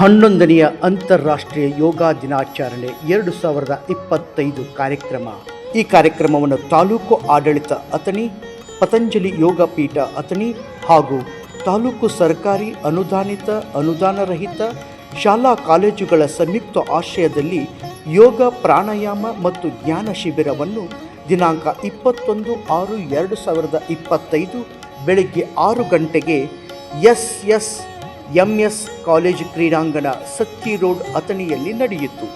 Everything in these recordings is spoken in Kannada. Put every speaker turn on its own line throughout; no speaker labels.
11ನೆಯ ಅಂತಾರಾಷ್ಟ್ರೀಯ ಯೋಗ ದಿನಾಚರಣೆ 2025 ಕಾರ್ಯಕ್ರಮ. ಈ ಕಾರ್ಯಕ್ರಮವನ್ನು ತಾಲೂಕು ಆಡಳಿತ ಅಥಣಿ, ಪತಂಜಲಿ ಯೋಗ ಪೀಠ ಅಥಣಿ ಹಾಗೂ ತಾಲೂಕು ಸರ್ಕಾರಿ ಅನುದಾನಿತ ಅನುದಾನರಹಿತ ಶಾಲಾ ಕಾಲೇಜುಗಳ ಸಂಯುಕ್ತ ಆಶ್ರಯದಲ್ಲಿ ಯೋಗ ಪ್ರಾಣಾಯಾಮ ಮತ್ತು ಜ್ಞಾನ ಶಿಬಿರವನ್ನು ದಿನಾಂಕ 21/6/2025 ಬೆಳಗ್ಗೆ 6 ಗಂಟೆಗೆ SSMS ಕಾಲೇಜು ಕ್ರೀಡಾಂಗಣ, ಸತ್ತಿ ರೋಡ್, ಅಥಣಿಯಲ್ಲಿ ನಡೆಯಿತು.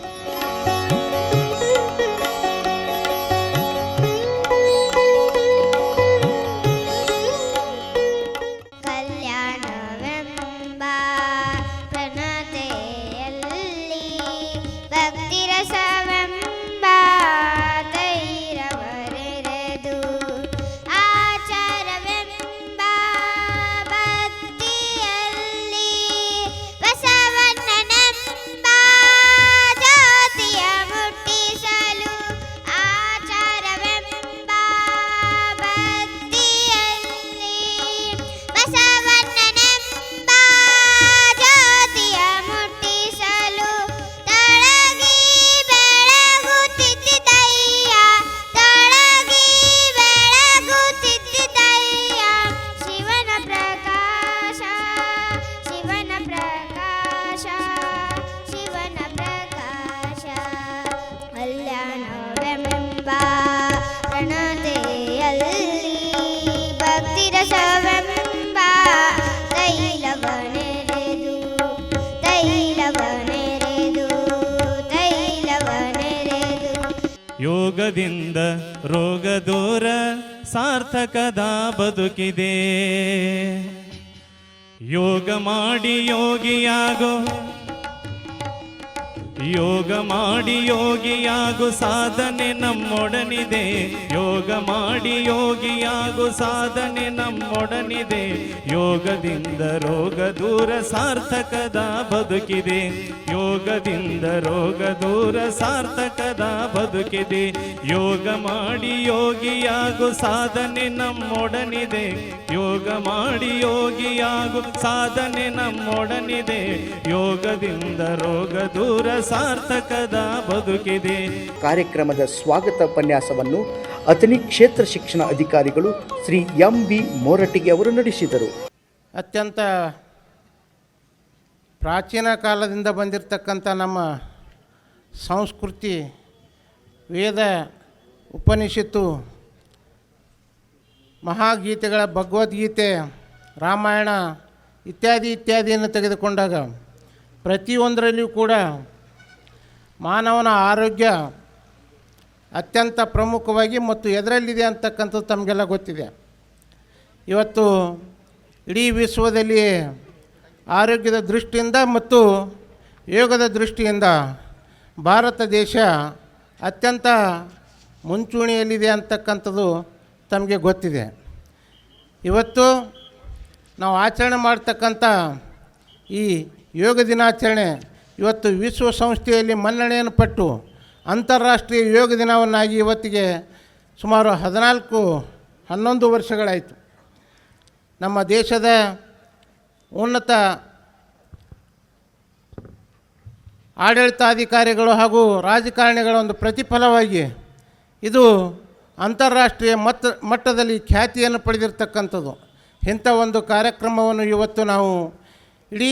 ಯೋಗದಿಂದ ರೋಗ ದೂರ ಸಾರ್ಥಕದ ಬದುಕಿದೆ. ಯೋಗ ಮಾಡಿ ಯೋಗಿಯಾಗೋ, ಯೋಗ ಮಾಡಿ ಯೋಗಿಯಾಗು, ಸಾಧನೆ ನಮ್ಮೊಡನಿದೆ. ಯೋಗ ಮಾಡಿ ಯೋಗಿಯಾಗು, ಸಾಧನೆ ನಮ್ಮೊಡನಿದೆ. ಯೋಗದಿಂದ ರೋಗ ದೂರ ಸಾರ್ಥಕದ ಬದುಕಿದೆ. ಯೋಗದಿಂದ ರೋಗ ದೂರ ಸಾರ್ಥಕದ ಬದುಕಿದೆ. ಯೋಗ ಮಾಡಿ ಯೋಗಿಯಾಗು, ಸಾಧನೆ ನಮ್ಮೊಡನಿದೆ. ಯೋಗ ಮಾಡಿ ಯೋಗಿಯಾಗು, ಸಾಧನೆ ನಮ್ಮೊಡನಿದೆ. ಯೋಗದಿಂದ ರೋಗ ದೂರ ಸಾರ್ಥಕದ ಬದುಕಿದೆ.
ಕಾರ್ಯಕ್ರಮದ ಸ್ವಾಗತ ಉಪನ್ಯಾಸವನ್ನು ಅಥಣಿ ಕ್ಷೇತ್ರ ಶಿಕ್ಷಣ ಅಧಿಕಾರಿಗಳು ಶ್ರೀ MB ಮೋರಟಿಗೆ ಅವರು ನಡೆಸಿದರು.
ಅತ್ಯಂತ ಪ್ರಾಚೀನ ಕಾಲದಿಂದ ಬಂದಿರತಕ್ಕಂಥ ನಮ್ಮ ಸಂಸ್ಕೃತಿ, ವೇದ, ಉಪನಿಷತ್ತು, ಮಹಾಗೀತೆಗಳ ಭಗವದ್ಗೀತೆ, ರಾಮಾಯಣ ಇತ್ಯಾದಿಯನ್ನು ತೆಗೆದುಕೊಂಡಾಗ ಪ್ರತಿಯೊಂದರಲ್ಲಿಯೂ ಕೂಡ ಮಾನವನ ಆರೋಗ್ಯ ಅತ್ಯಂತ ಪ್ರಮುಖವಾಗಿ ಮತ್ತು ಎದರಲ್ಲಿದೆ ಅಂತಕ್ಕಂಥದ್ದು ತಮಗೆಲ್ಲ ಗೊತ್ತಿದೆ. ಇವತ್ತು ಇಡೀ ವಿಶ್ವದಲ್ಲಿ ಆರೋಗ್ಯದ ದೃಷ್ಟಿಯಿಂದ ಮತ್ತು ಯೋಗದ ದೃಷ್ಟಿಯಿಂದ ಭಾರತ ದೇಶ ಅತ್ಯಂತ ಮುಂಚೂಣಿಯಲ್ಲಿದೆ ಅಂತಕ್ಕಂಥದ್ದು ತಮಗೆ ಗೊತ್ತಿದೆ. ಇವತ್ತು ನಾವು ಆಚರಣೆ ಮಾಡ್ತಕ್ಕಂಥ ಈ ಯೋಗ ದಿನಾಚರಣೆ ಇವತ್ತು ವಿಶ್ವಸಂಸ್ಥೆಯಲ್ಲಿ ಮನ್ನಣೆಯನ್ನು ಪಟ್ಟು ಅಂತಾರಾಷ್ಟ್ರೀಯ ಯೋಗ ದಿನವನ್ನಾಗಿ ಇವತ್ತಿಗೆ ಸುಮಾರು 11 ವರ್ಷಗಳಾಯಿತು. ನಮ್ಮ ದೇಶದ ಉನ್ನತ ಆಡಳಿತಾಧಿಕಾರಿಗಳು ಹಾಗೂ ರಾಜಕಾರಣಿಗಳ ಒಂದು ಪ್ರತಿಫಲವಾಗಿ ಇದು ಅಂತಾರಾಷ್ಟ್ರೀಯ ಮಟ್ಟದಲ್ಲಿ ಖ್ಯಾತಿಯನ್ನು ಪಡೆದಿರ್ತಕ್ಕಂಥದ್ದು. ಇಂಥ ಒಂದು ಕಾರ್ಯಕ್ರಮವನ್ನು ಇವತ್ತು ನಾವು ಇಡೀ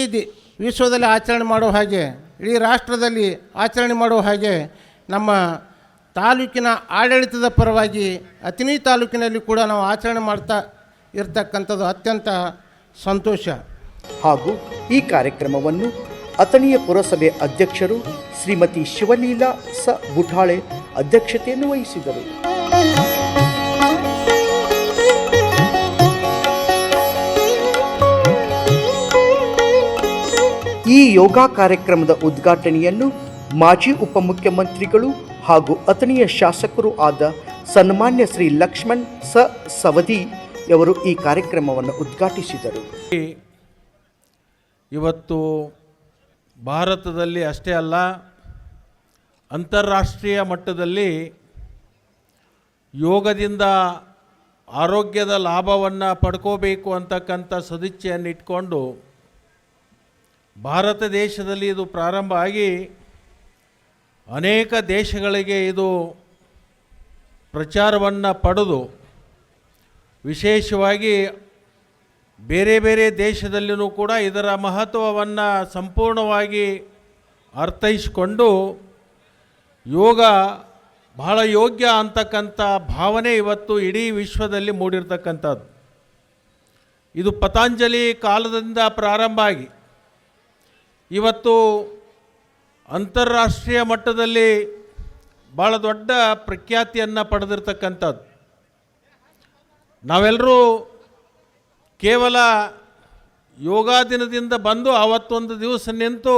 ವಿಶ್ವದಲ್ಲಿ ಆಚರಣೆ ಮಾಡುವ ಹಾಗೆ, ಇಡೀ ರಾಷ್ಟ್ರದಲ್ಲಿ ಆಚರಣೆ ಮಾಡುವ ಹಾಗೆ ನಮ್ಮ ತಾಲೂಕಿನ ಆಡಳಿತದ ಪರವಾಗಿ ಅಥಣಿ ತಾಲೂಕಿನಲ್ಲಿ ಕೂಡ ನಾವು ಆಚರಣೆ ಮಾಡ್ತಾ ಇರ್ತಕ್ಕಂಥದ್ದು ಅತ್ಯಂತ ಸಂತೋಷ.
ಹಾಗೂ ಈ ಕಾರ್ಯಕ್ರಮವನ್ನು ಅಥಣಿಯ ಪುರಸಭೆ ಅಧ್ಯಕ್ಷರು ಶ್ರೀಮತಿ ಶಿವಲೀಲಾ ಸ ಬುಠಾಳೆ ಅಧ್ಯಕ್ಷತೆಯನ್ನು ವಹಿಸಿದರು. ಈ ಯೋಗ ಕಾರ್ಯಕ್ರಮದ ಉದ್ಘಾಟನೆಯನ್ನು ಮಾಜಿ ಉಪಮುಖ್ಯಮಂತ್ರಿಗಳು ಹಾಗೂ ಅಥಣಿಯ ಶಾಸಕರು ಆದ ಸನ್ಮಾನ್ಯ ಶ್ರೀ ಲಕ್ಷ್ಮಣ್ ಸ ಸವದಿಯವರು ಈ ಕಾರ್ಯಕ್ರಮವನ್ನು ಉದ್ಘಾಟಿಸಿದರು.
ಇವತ್ತು ಭಾರತದಲ್ಲಿ ಅಷ್ಟೇ ಅಲ್ಲ, ಅಂತಾರಾಷ್ಟ್ರೀಯ ಮಟ್ಟದಲ್ಲಿ ಯೋಗದಿಂದ ಆರೋಗ್ಯದ ಲಾಭವನ್ನು ಪಡ್ಕೋಬೇಕು ಅಂತಕ್ಕಂಥ ಸದಿಚ್ಛೆಯನ್ನು ಇಟ್ಕೊಂಡು ಭಾರತ ದೇಶದಲ್ಲಿ ಇದು ಪ್ರಾರಂಭ ಆಗಿ ಅನೇಕ ದೇಶಗಳಿಗೆ ಇದು ಪ್ರಚಾರವನ್ನು ಪಡೆದು ವಿಶೇಷವಾಗಿ ಬೇರೆ ಬೇರೆ ದೇಶದಲ್ಲಿಯೂ ಕೂಡ ಇದರ ಮಹತ್ವವನ್ನು ಸಂಪೂರ್ಣವಾಗಿ ಅರ್ಥೈಸಿಕೊಂಡು ಯೋಗ ಬಹಳ ಯೋಗ್ಯ ಅಂತಕ್ಕಂಥ ಭಾವನೆ ಇವತ್ತು ಇಡೀ ವಿಶ್ವದಲ್ಲಿ ಮೂಡಿರ್ತಕ್ಕಂಥದ್ದು. ಇದು ಪತಂಜಲಿ ಕಾಲದಿಂದ ಪ್ರಾರಂಭ ಆಗಿ ಇವತ್ತು ಅಂತಾರಾಷ್ಟ್ರೀಯ ಮಟ್ಟದಲ್ಲಿ ಭಾಳ ದೊಡ್ಡ ಪ್ರಖ್ಯಾತಿಯನ್ನು ಪಡೆದಿರ್ತಕ್ಕಂಥದ್ದು. ನಾವೆಲ್ಲರೂ ಕೇವಲ ಯೋಗ ದಿನದಿಂದ ಬಂದು ಆವತ್ತೊಂದು ದಿವಸ ನಿಂತು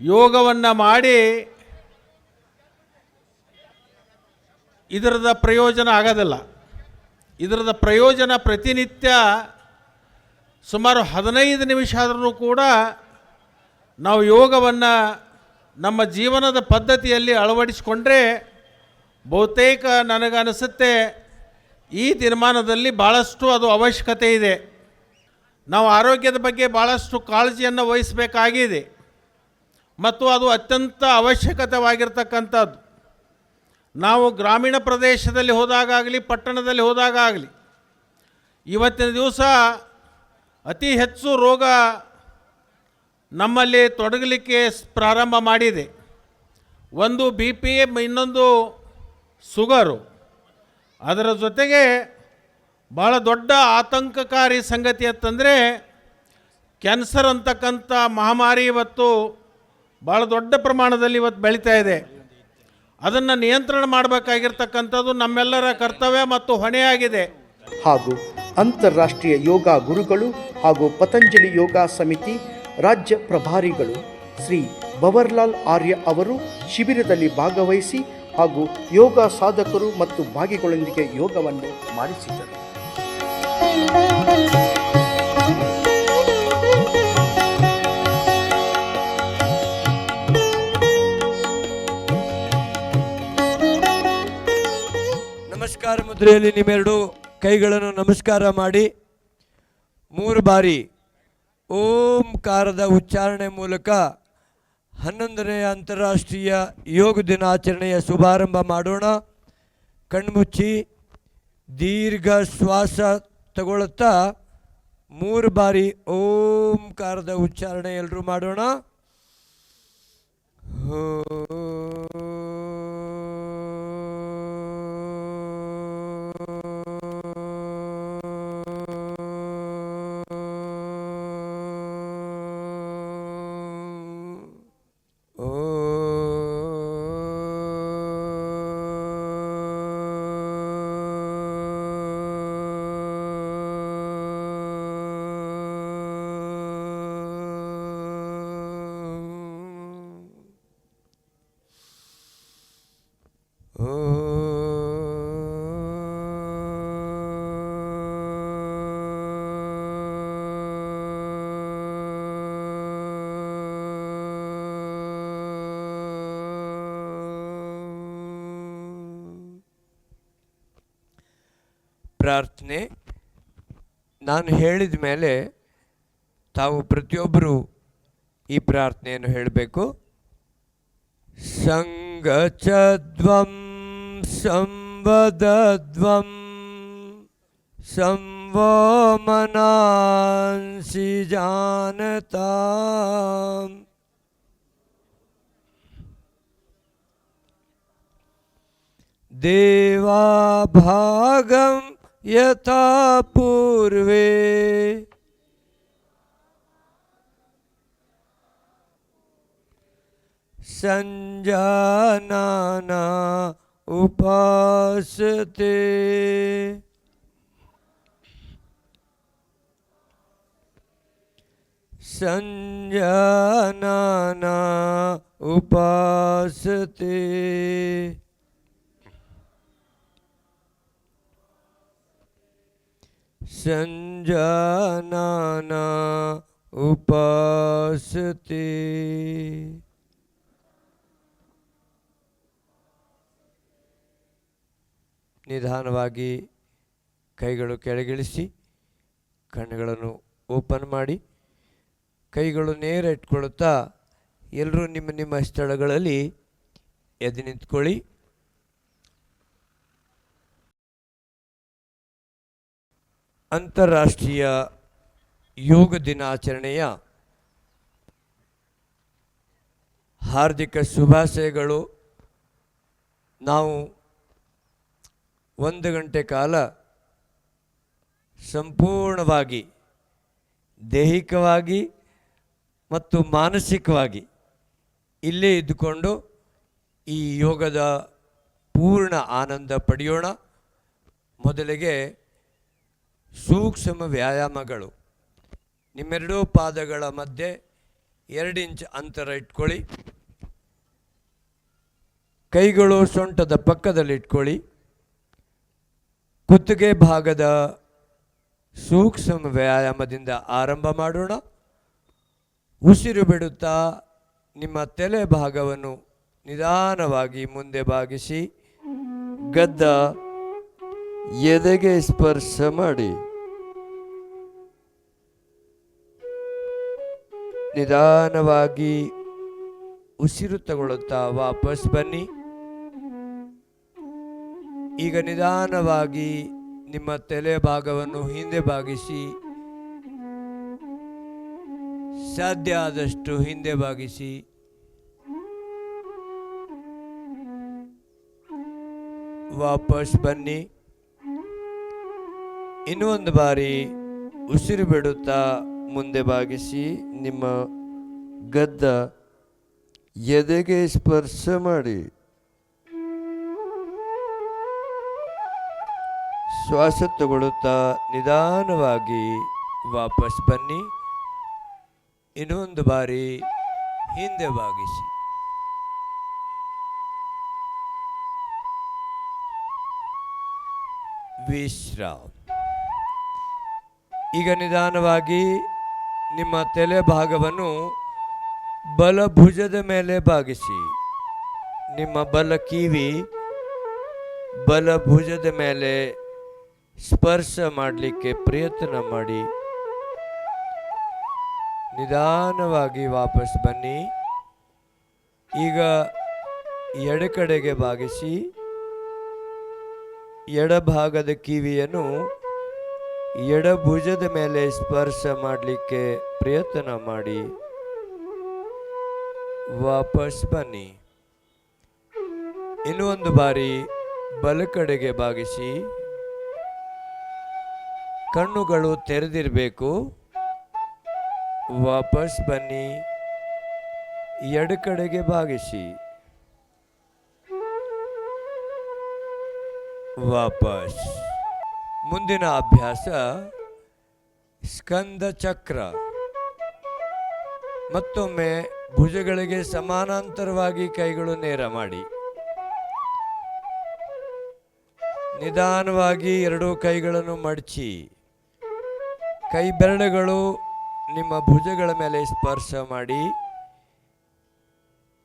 ಯೋಗವನ್ನು ಮಾಡಿ ಇದರದ ಪ್ರಯೋಜನ ಆಗೋದಿಲ್ಲ. ಇದರದ ಪ್ರಯೋಜನ ಪ್ರತಿನಿತ್ಯ ಸುಮಾರು 15 ನಿಮಿಷ ಆದ್ರೂ ಕೂಡ ನಾವು ಯೋಗವನ್ನು ನಮ್ಮ ಜೀವನದ ಪದ್ಧತಿಯಲ್ಲಿ ಅಳವಡಿಸಿಕೊಂಡ್ರೆ ಬಹುತೇಕ ನನಗನ್ನಿಸುತ್ತೆ ಈ ದಿನಮಾನದಲ್ಲಿ ಭಾಳಷ್ಟು ಅದು ಅವಶ್ಯಕತೆ ಇದೆ. ನಾವು ಆರೋಗ್ಯದ ಬಗ್ಗೆ ಭಾಳಷ್ಟು ಕಾಳಜಿಯನ್ನು ವಹಿಸಬೇಕಾಗಿದೆ ಮತ್ತು ಅದು ಅತ್ಯಂತ ಅವಶ್ಯಕತೆವಾಗಿರ್ತಕ್ಕಂಥದ್ದು. ನಾವು ಗ್ರಾಮೀಣ ಪ್ರದೇಶದಲ್ಲಿ ಹೋದಾಗಲಿ ಪಟ್ಟಣದಲ್ಲಿ ಹೋದಾಗಲಿ ಇವತ್ತಿನ ದಿವಸ ಅತಿ ಹೆಚ್ಚು ರೋಗ ನಮ್ಮಲ್ಲಿ ತೊಡಗಲಿಕ್ಕೆ ಪ್ರಾರಂಭ ಮಾಡಿದೆ. ಒಂದು ಬಿ ಪಿ, ಇನ್ನೊಂದು ಶುಗರು. ಅದರ ಜೊತೆಗೆ ಭಾಳ ದೊಡ್ಡ ಆತಂಕಕಾರಿ ಸಂಗತಿ ಅಂತಂದರೆ ಕ್ಯಾನ್ಸರ್ ಅಂತಕ್ಕಂಥ ಮಹಾಮಾರಿ ಇವತ್ತು ಭಾಳ ದೊಡ್ಡ ಪ್ರಮಾಣದಲ್ಲಿ ಇವತ್ತು ಬೆಳೀತಾ ಇದೆ. ಅದನ್ನು ನಿಯಂತ್ರಣ ಮಾಡಬೇಕಾಗಿರ್ತಕ್ಕಂಥದ್ದು ನಮ್ಮೆಲ್ಲರ ಕರ್ತವ್ಯ ಮತ್ತು ಹೊಣೆಯಾಗಿದೆ.
ಹಾಗೂ ಅಂತಾರಾಷ್ಟ್ರೀಯ ಯೋಗ ಗುರುಗಳು ಹಾಗೂ ಪತಂಜಲಿ ಯೋಗ ಸಮಿತಿ ರಾಜ್ಯ ಪ್ರಭಾರಿಗಳು ಶ್ರೀ ಭವರ್ಲಾಲ್ ಆರ್ಯ ಅವರು ಶಿಬಿರದಲ್ಲಿ ಭಾಗವಹಿಸಿ ಹಾಗೂ ಯೋಗ ಸಾಧಕರು ಮತ್ತು ಭಾಗಿಗಳೊಂದಿಗೆ ಯೋಗವನ್ನು ಮಾಡಿಸಿದರು.
ನಮಸ್ಕಾರ ಮುದ್ರೆಯಲ್ಲಿ ನಿಮ್ಮೆರಡು ಕೈಗಳನ್ನು ನಮಸ್ಕಾರ ಮಾಡಿ 3 ಬಾರಿ ಓಂಕಾರದ ಉಚ್ಚಾರಣೆ ಮೂಲಕ 11ನೇ ಅಂತಾರಾಷ್ಟ್ರೀಯ ಯೋಗ ದಿನಾಚರಣೆಯ ಶುಭಾರಂಭ ಮಾಡೋಣ. ಕಣ್ಮುಚ್ಚಿ ದೀರ್ಘ ಶ್ವಾಸ ತಗೊಳ್ಳುತ್ತಾ 3 ಬಾರಿ ಓಂಕಾರದ ಉಚ್ಚಾರಣೆ ಎಲ್ಲರೂ ಮಾಡೋಣ. ಪ್ರಾರ್ಥನೆ. ನಾನು ಹೇಳಿದ ಮೇಲೆ ತಾವು ಪ್ರತಿಯೊಬ್ಬರು ಈ ಪ್ರಾರ್ಥನೆಯನ್ನು ಹೇಳಬೇಕು. ಸಂಗಚದ್ವಂ ಸಂವದದ್ವಂ ಸಂವೋ ಮನಾಂಸಿ ಜಾನತಾಂ ದೇವಾ ಭಾಗಂ ಯಥಾ ಪೂರ್ವೇ ಸಂಜಾನನಾ ಉಪಾಸತೆ. ಸಂಜಾನನಾ ಉಪಾಸತೆ. ಸಂಜಾನನಾ ಉಪಾಸತೆ. ನಿಧಾನವಾಗಿ ಕೈಗಳು ಕೆಳಗಿಳಿಸಿ ಕಣ್ಣುಗಳನ್ನು ಓಪನ್ ಮಾಡಿ ಕೈಗಳು ನೇರ ಇಟ್ಕೊಳ್ಳುತ್ತಾ ಎಲ್ಲರೂ ನಿಮ್ಮ ನಿಮ್ಮ ಸ್ಥಳಗಳಲ್ಲಿ ಎದ್ದು ನಿಂತ್ಕೊಳ್ಳಿ. ಅಂತಾರಾಷ್ಟ್ರೀಯ ಯೋಗ ದಿನಾಚರಣೆಯ ಹಾರ್ದಿಕ ಶುಭಾಶಯಗಳು. ನಾವು 1 ಗಂಟೆ ಕಾಲ ಸಂಪೂರ್ಣವಾಗಿ ದೈಹಿಕವಾಗಿ ಮತ್ತು ಮಾನಸಿಕವಾಗಿ ಇಲ್ಲೇ ಇದ್ದುಕೊಂಡು ಈ ಯೋಗದ ಪೂರ್ಣ ಆನಂದ ಪಡೆಯೋಣ. ಮೊದಲಿಗೆ ಸೂಕ್ಷ್ಮ ವ್ಯಾಯಾಮಗಳು. ನಿಮ್ಮೆರಡೂ ಪಾದಗಳ ಮಧ್ಯೆ 2 ಇಂಚ್ ಅಂತರ ಇಟ್ಕೊಳ್ಳಿ. ಕೈಗಳು ಸೊಂಟದ ಪಕ್ಕದಲ್ಲಿ ಇಟ್ಕೊಳ್ಳಿ. ಕುತ್ತಿಗೆ ಭಾಗದ ಸೂಕ್ಷ್ಮ ವ್ಯಾಯಾಮದಿಂದ ಆರಂಭ ಮಾಡೋಣ. ಉಸಿರು ಬಿಡುತ್ತಾ ನಿಮ್ಮ ತಲೆ ಭಾಗವನ್ನು ನಿಧಾನವಾಗಿ ಮುಂದೆ ಬಾಗಿಸಿ ಗದ್ದ ಎದೆಗೆ ಸ್ಪರ್ಶ ಮಾಡಿ. ನಿಧಾನವಾಗಿ ಉಸಿರು ತಗೊಳ್ಳುತ್ತಾ ವಾಪಸ್ ಬನ್ನಿ. ಈಗ ನಿಧಾನವಾಗಿ ನಿಮ್ಮ ತಲೆ ಭಾಗವನ್ನು ಹಿಂದೆ ಬಾಗಿಸಿ, ಸಾಧ್ಯ ಆದಷ್ಟು ಹಿಂದೆ ಬಾಗಿಸಿ. ವಾಪಸ್ ಬನ್ನಿ. ಇನ್ನೂ ಒಂದು ಬಾರಿ ಉಸಿರು ಬಿಡುತ್ತಾ ಮುಂದೆ ಬಾಗಿಸಿ ನಿಮ್ಮ ಗದ್ದ ಎದೆಗೆ ಸ್ಪರ್ಶ ಮಾಡಿ. ಶ್ವಾಸ ತಗೊಳ್ಳುತ್ತಾ ನಿಧಾನವಾಗಿ ವಾಪಸ್ ಬನ್ನಿ. ಇನ್ನೊಂದು ಬಾರಿ ಹಿಂದೆ ಬಾಗಿಸಿ. ವಿಶ್ರಾಮ. ಈಗ ನಿಧಾನವಾಗಿ ನಿಮ್ಮ ತಲೆ ಭಾಗವನ್ನು ಬಲ ಭುಜದ ಮೇಲೆ ಬಾಗಿಸಿ. ನಿಮ್ಮ ಬಲ ಕಿವಿ ಬಲ ಭುಜದ ಮೇಲೆ ಸ್ಪರ್ಶ ಮಾಡಲಿಕ್ಕೆ ಪ್ರಯತ್ನ ಮಾಡಿ. ನಿಧಾನವಾಗಿ ವಾಪಸ್ ಬನ್ನಿ. ಈಗ ಎಡಕಡೆಗೆ ಬಾಗಿಸಿ ಎಡಭಾಗದ ಕಿವಿಯನ್ನು ಎಡಭುಜದ ಮೇಲೆ ಸ್ಪರ್ಶ ಮಾಡಲಿಕ್ಕೆ ಪ್ರಯತ್ನ ಮಾಡಿ. ವಾಪಸ್ ಬನ್ನಿ. ಇನ್ನೂ ಒಂದು ಬಾರಿ ಬಲ ಕಡೆಗೆ ಬಾಗಿಸಿ. ಕಣ್ಣುಗಳು ತೆರೆದಿರಬೇಕು. ವಾಪಸ್ ಬನ್ನಿ. ಎಡ ಕಡೆಗೆ ಬಾಗಿಸಿ. ವಾಪಸ್. ಮುಂದಿನ ಅಭ್ಯಾಸ ಸ್ಕಂದ ಚಕ್ರ. ಮತ್ತೊಮ್ಮೆ ಭುಜಗಳಿಗೆ ಸಮಾನಾಂತರವಾಗಿ ಕೈಗಳು ನೇರ ಮಾಡಿ. ನಿಧಾನವಾಗಿ ಎರಡೂ ಕೈಗಳನ್ನು ಮಡಚಿ. ಕೈ ಬೆರಳುಗಳು ನಿಮ್ಮ ಭುಜಗಳ ಮೇಲೆ ಸ್ಪರ್ಶ ಮಾಡಿ.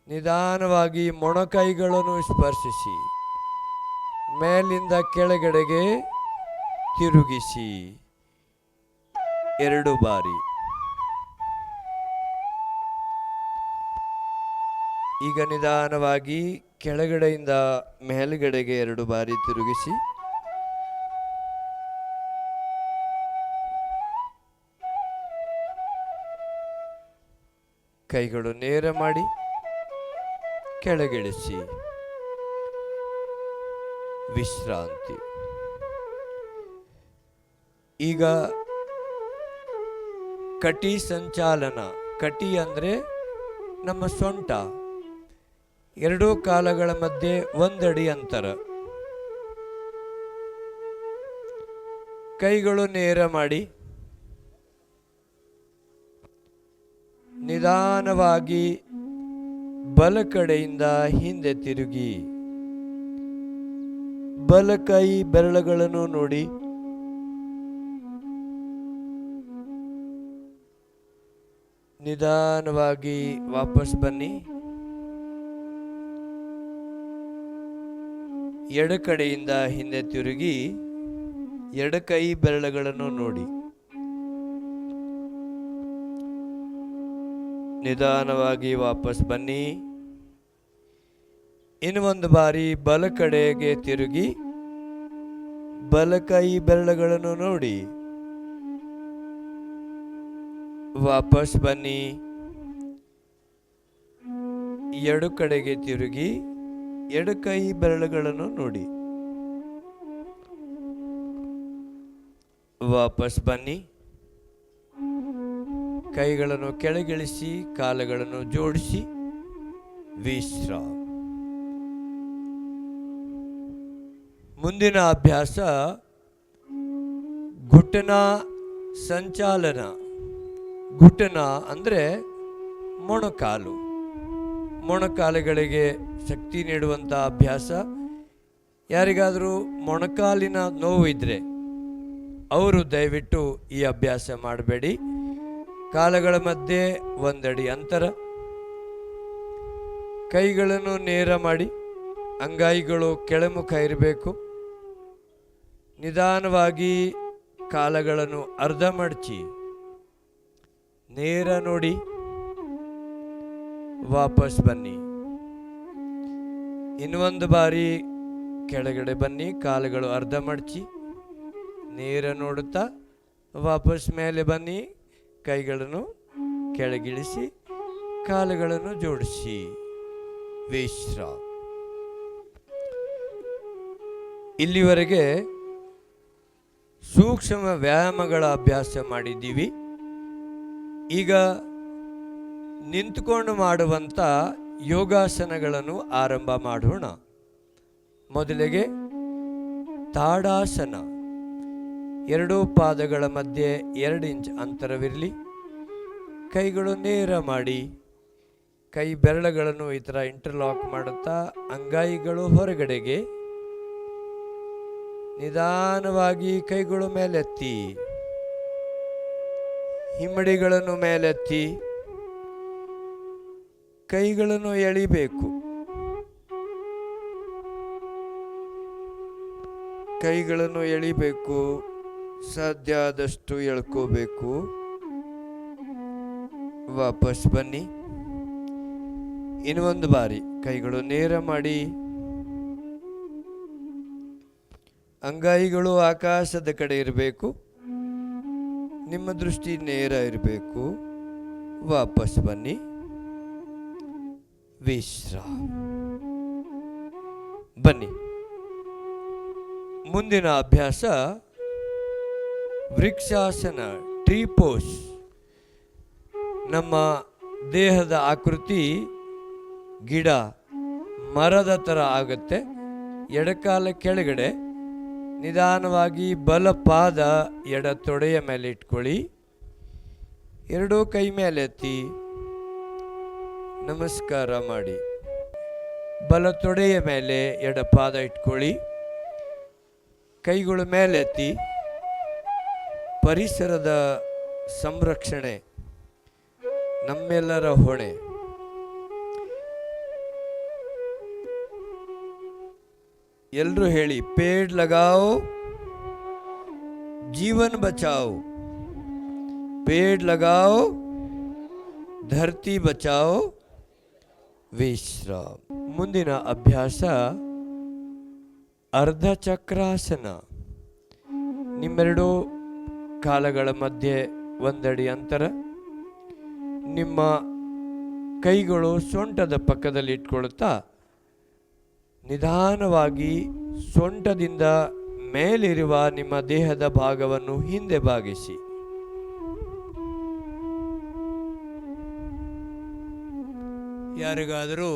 ನಿಧಾನವಾಗಿ ಮೊಣಕೈಗಳನ್ನು ಸ್ಪರ್ಶಿಸಿ. ಮೇಲಿಂದ ಕೆಳಗಡೆಗೆ ತಿರುಗಿಸಿ 2 ಬಾರಿ. ಈಗ ನಿಧಾನವಾಗಿ ಕೆಳಗಡೆಯಿಂದ ಮೇಲ್ಗಡೆಗೆ 2 ಬಾರಿ ತಿರುಗಿಸಿ. ಕೈಗಳು ನೇರ ಮಾಡಿ ಕೆಳಗಿಳಿಸಿ. ವಿಶ್ರಾಂತಿ. ಈಗ ಕಟಿ ಸಂಚಾಲನ. ಕಟಿ ಅಂದರೆ ನಮ್ಮ ಸೊಂಟ. 2 ಕಾಲಗಳ ಮಧ್ಯೆ 1 ಅಡಿ ಅಂತರ. ಕೈಗಳು ನೇರ ಮಾಡಿ. ನಿಧಾನವಾಗಿ ಬಲ ಕಡೆಯಿಂದ ಹಿಂದೆ ತಿರುಗಿ. ಬಲ ಕೈ ಬೆರಳುಗಳನ್ನು ನೋಡಿ. ನಿಧಾನವಾಗಿ ವಾಪಸ್ ಬನ್ನಿ. ಎಡ ಕಡೆಯಿಂದ ಹಿಂದೆ ತಿರುಗಿ ಎಡ ಕೈ ಬೆರಳುಗಳನ್ನು ನೋಡಿ. ನಿಧಾನವಾಗಿ ವಾಪಸ್ ಬನ್ನಿ. ಇನ್ನು ಒಂದು ಬಾರಿ ಬಲ ಕಡೆಗೆ ತಿರುಗಿ ಬಲಕೈ ಬೆರಳುಗಳನ್ನು ನೋಡಿ ವಾಪಸ್ ಬನ್ನಿ. ಎಡು ಕಡೆಗೆ ತಿರುಗಿ ಎಡಕೈ ಬೆರಳುಗಳನ್ನು ನೋಡಿ ವಾಪಸ್ ಬನ್ನಿ. ಕೈಗಳನ್ನು ಕೆಳಗಿಳಿಸಿ ಕಾಲುಗಳನ್ನು ಜೋಡಿಸಿ ವಿಶ್ರಾಮ. ಮುಂದಿನ ಅಭ್ಯಾಸ ಘುಟನ ಸಂಚಾಲನ. ಘುಟನ ಅಂದರೆ ಮೊಣಕಾಲು. ಮೊಣಕಾಲುಗಳಿಗೆ ಶಕ್ತಿ ನೀಡುವಂಥ ಅಭ್ಯಾಸ. ಯಾರಿಗಾದರೂ ಮೊಣಕಾಲಿನ ನೋವು ಇದ್ದರೆ ಅವರು ದಯವಿಟ್ಟು ಈ ಅಭ್ಯಾಸ ಮಾಡಬೇಡಿ. ಕಾಲುಗಳ ಮಧ್ಯೆ ಒಂದಡಿ ಅಂತರ. ಕೈಗಳನ್ನು ನೇರ ಮಾಡಿ, ಅಂಗೈಗಳು ಕೆಳಮುಖ ಇರಬೇಕು. ನಿಧಾನವಾಗಿ ಕಾಲುಗಳನ್ನು ಅರ್ಧ ಮಡಚಿ ನೇರ ನೋಡಿ ವಾಪಸ್ ಬನ್ನಿ. ಇನ್ನೊಂದು ಬಾರಿ ಕೆಳಗಡೆ ಬನ್ನಿ, ಕಾಲುಗಳು ಅರ್ಧ ಮಡಚಿ ನೇರ ನೋಡುತ್ತಾ ವಾಪಸ್ ಮೇಲೆ ಬನ್ನಿ. ಕೈಗಳನ್ನು ಕೆಳಗಿಳಿಸಿ ಕಾಲುಗಳನ್ನು ಜೋಡಿಸಿ ವಿಶ್ರಾಮ. ಇಲ್ಲಿವರೆಗೆ ಸೂಕ್ಷ್ಮ ವ್ಯಾಯಾಮಗಳ ಅಭ್ಯಾಸ ಮಾಡಿದ್ದೀವಿ. ಈಗ ನಿಂತುಕೊಂಡು ಮಾಡುವಂಥ ಯೋಗಾಸನಗಳನ್ನು ಆರಂಭ ಮಾಡೋಣ. ಮೊದಲಿಗೆ ತಾಡಾಸನ. ಎರಡೂ ಪಾದಗಳ ಮಧ್ಯೆ 2 ಇಂಚ್ ಅಂತರವಿರಲಿ. ಕೈಗಳು ನೇರ ಮಾಡಿ, ಕೈ ಬೆರಳುಗಳನ್ನು ಈ ಥರ ಇಂಟರ್ಲಾಕ್ ಮಾಡುತ್ತಾ ಅಂಗೈಗಳು ಹೊರಗಡೆಗೆ. ನಿಧಾನವಾಗಿ ಕೈಗಳು ಮೇಲೆತ್ತಿ, ಹಿಮ್ಮಡಿಗಳನ್ನು ಮೇಲೆತ್ತಿ, ಕೈಗಳನ್ನು ಎಳಿಬೇಕು. ಕೈಗಳನ್ನು ಎಳಿಬೇಕು, ಸಾಧ್ಯ ಆದಷ್ಟು ಎಳ್ಕೋಬೇಕು. ವಾಪಸ್ ಬನ್ನಿ. ಇನ್ನೊಂದು ಬಾರಿ ಕೈಗಳು ನೇರ ಮಾಡಿ, ಅಂಗೈಗಳು ಆಕಾಶದ ಕಡೆ ಇರಬೇಕು. ನಿಮ್ಮ ದೃಷ್ಟಿ ನೇರ ಇರಬೇಕು. ವಾಪಸ್ ಬನ್ನಿ. ವಿಶ್ರಾಮ. ಬನ್ನಿ. ಮುಂದಿನ ಅಭ್ಯಾಸ ವೃಕ್ಷಾಸನ, ಟ್ರೀ ಪೋಸ್. ನಮ್ಮ ದೇಹದ ಆಕೃತಿ ಗಿಡ, ಮರದ ಥರ ಆಗುತ್ತೆ. ಎಡಕಾಲ ಕೆಳಗಡೆ, ನಿಧಾನವಾಗಿ ಬಲ ಪಾದ ಎಡ ತೊಡೆಯ ಮೇಲೆ ಇಟ್ಕೊಳ್ಳಿ. ಎರಡೂ ಕೈ ಮೇಲೆ ಎತ್ತಿ ನಮಸ್ಕಾರ ಮಾಡಿ. ಬಲ ತೊಡೆಯ ಮೇಲೆ ಎಡ ಪಾದ ಇಟ್ಕೊಳ್ಳಿ. ಕೈಗಳು ಮೇಲೆತ್ತಿ. ಪರಿಸರದ ಸಂರಕ್ಷಣೆ ನಮ್ಮೆಲ್ಲರ ಹೊಣೆ. ಎಲ್ಲರೂ ಹೇಳಿ, ಪೇಡ್ ಲಗಾओ ಜೀವನ್ ಬಚಾओ, ಪೇಡ್ ಲಗಾओ ಧರ್ತಿ ಬಚಾओ ವಿಶ್ರಾಮ. ಮುಂದಿನ ಅಭ್ಯಾಸ ಅರ್ಧ ಚಕ್ರಾಸನ. ನಿಮ್ಮೆರಡು ಕಾಲಗಳ ಮಧ್ಯೆ 1 ಅಡಿ ಅಂತರ. ನಿಮ್ಮ ಕೈಗಳು ಸೊಂಟದ ಪಕ್ಕದಲ್ಲಿ ಇಟ್ಕೊಳ್ತಾ ನಿಧಾನವಾಗಿ ಸೊಂಟದಿಂದ ಮೇಲಿರುವ ನಿಮ್ಮ ದೇಹದ ಭಾಗವನ್ನು ಹಿಂದೆ ಬಾಗಿಸಿ. ಯಾರಿಗಾದರೂ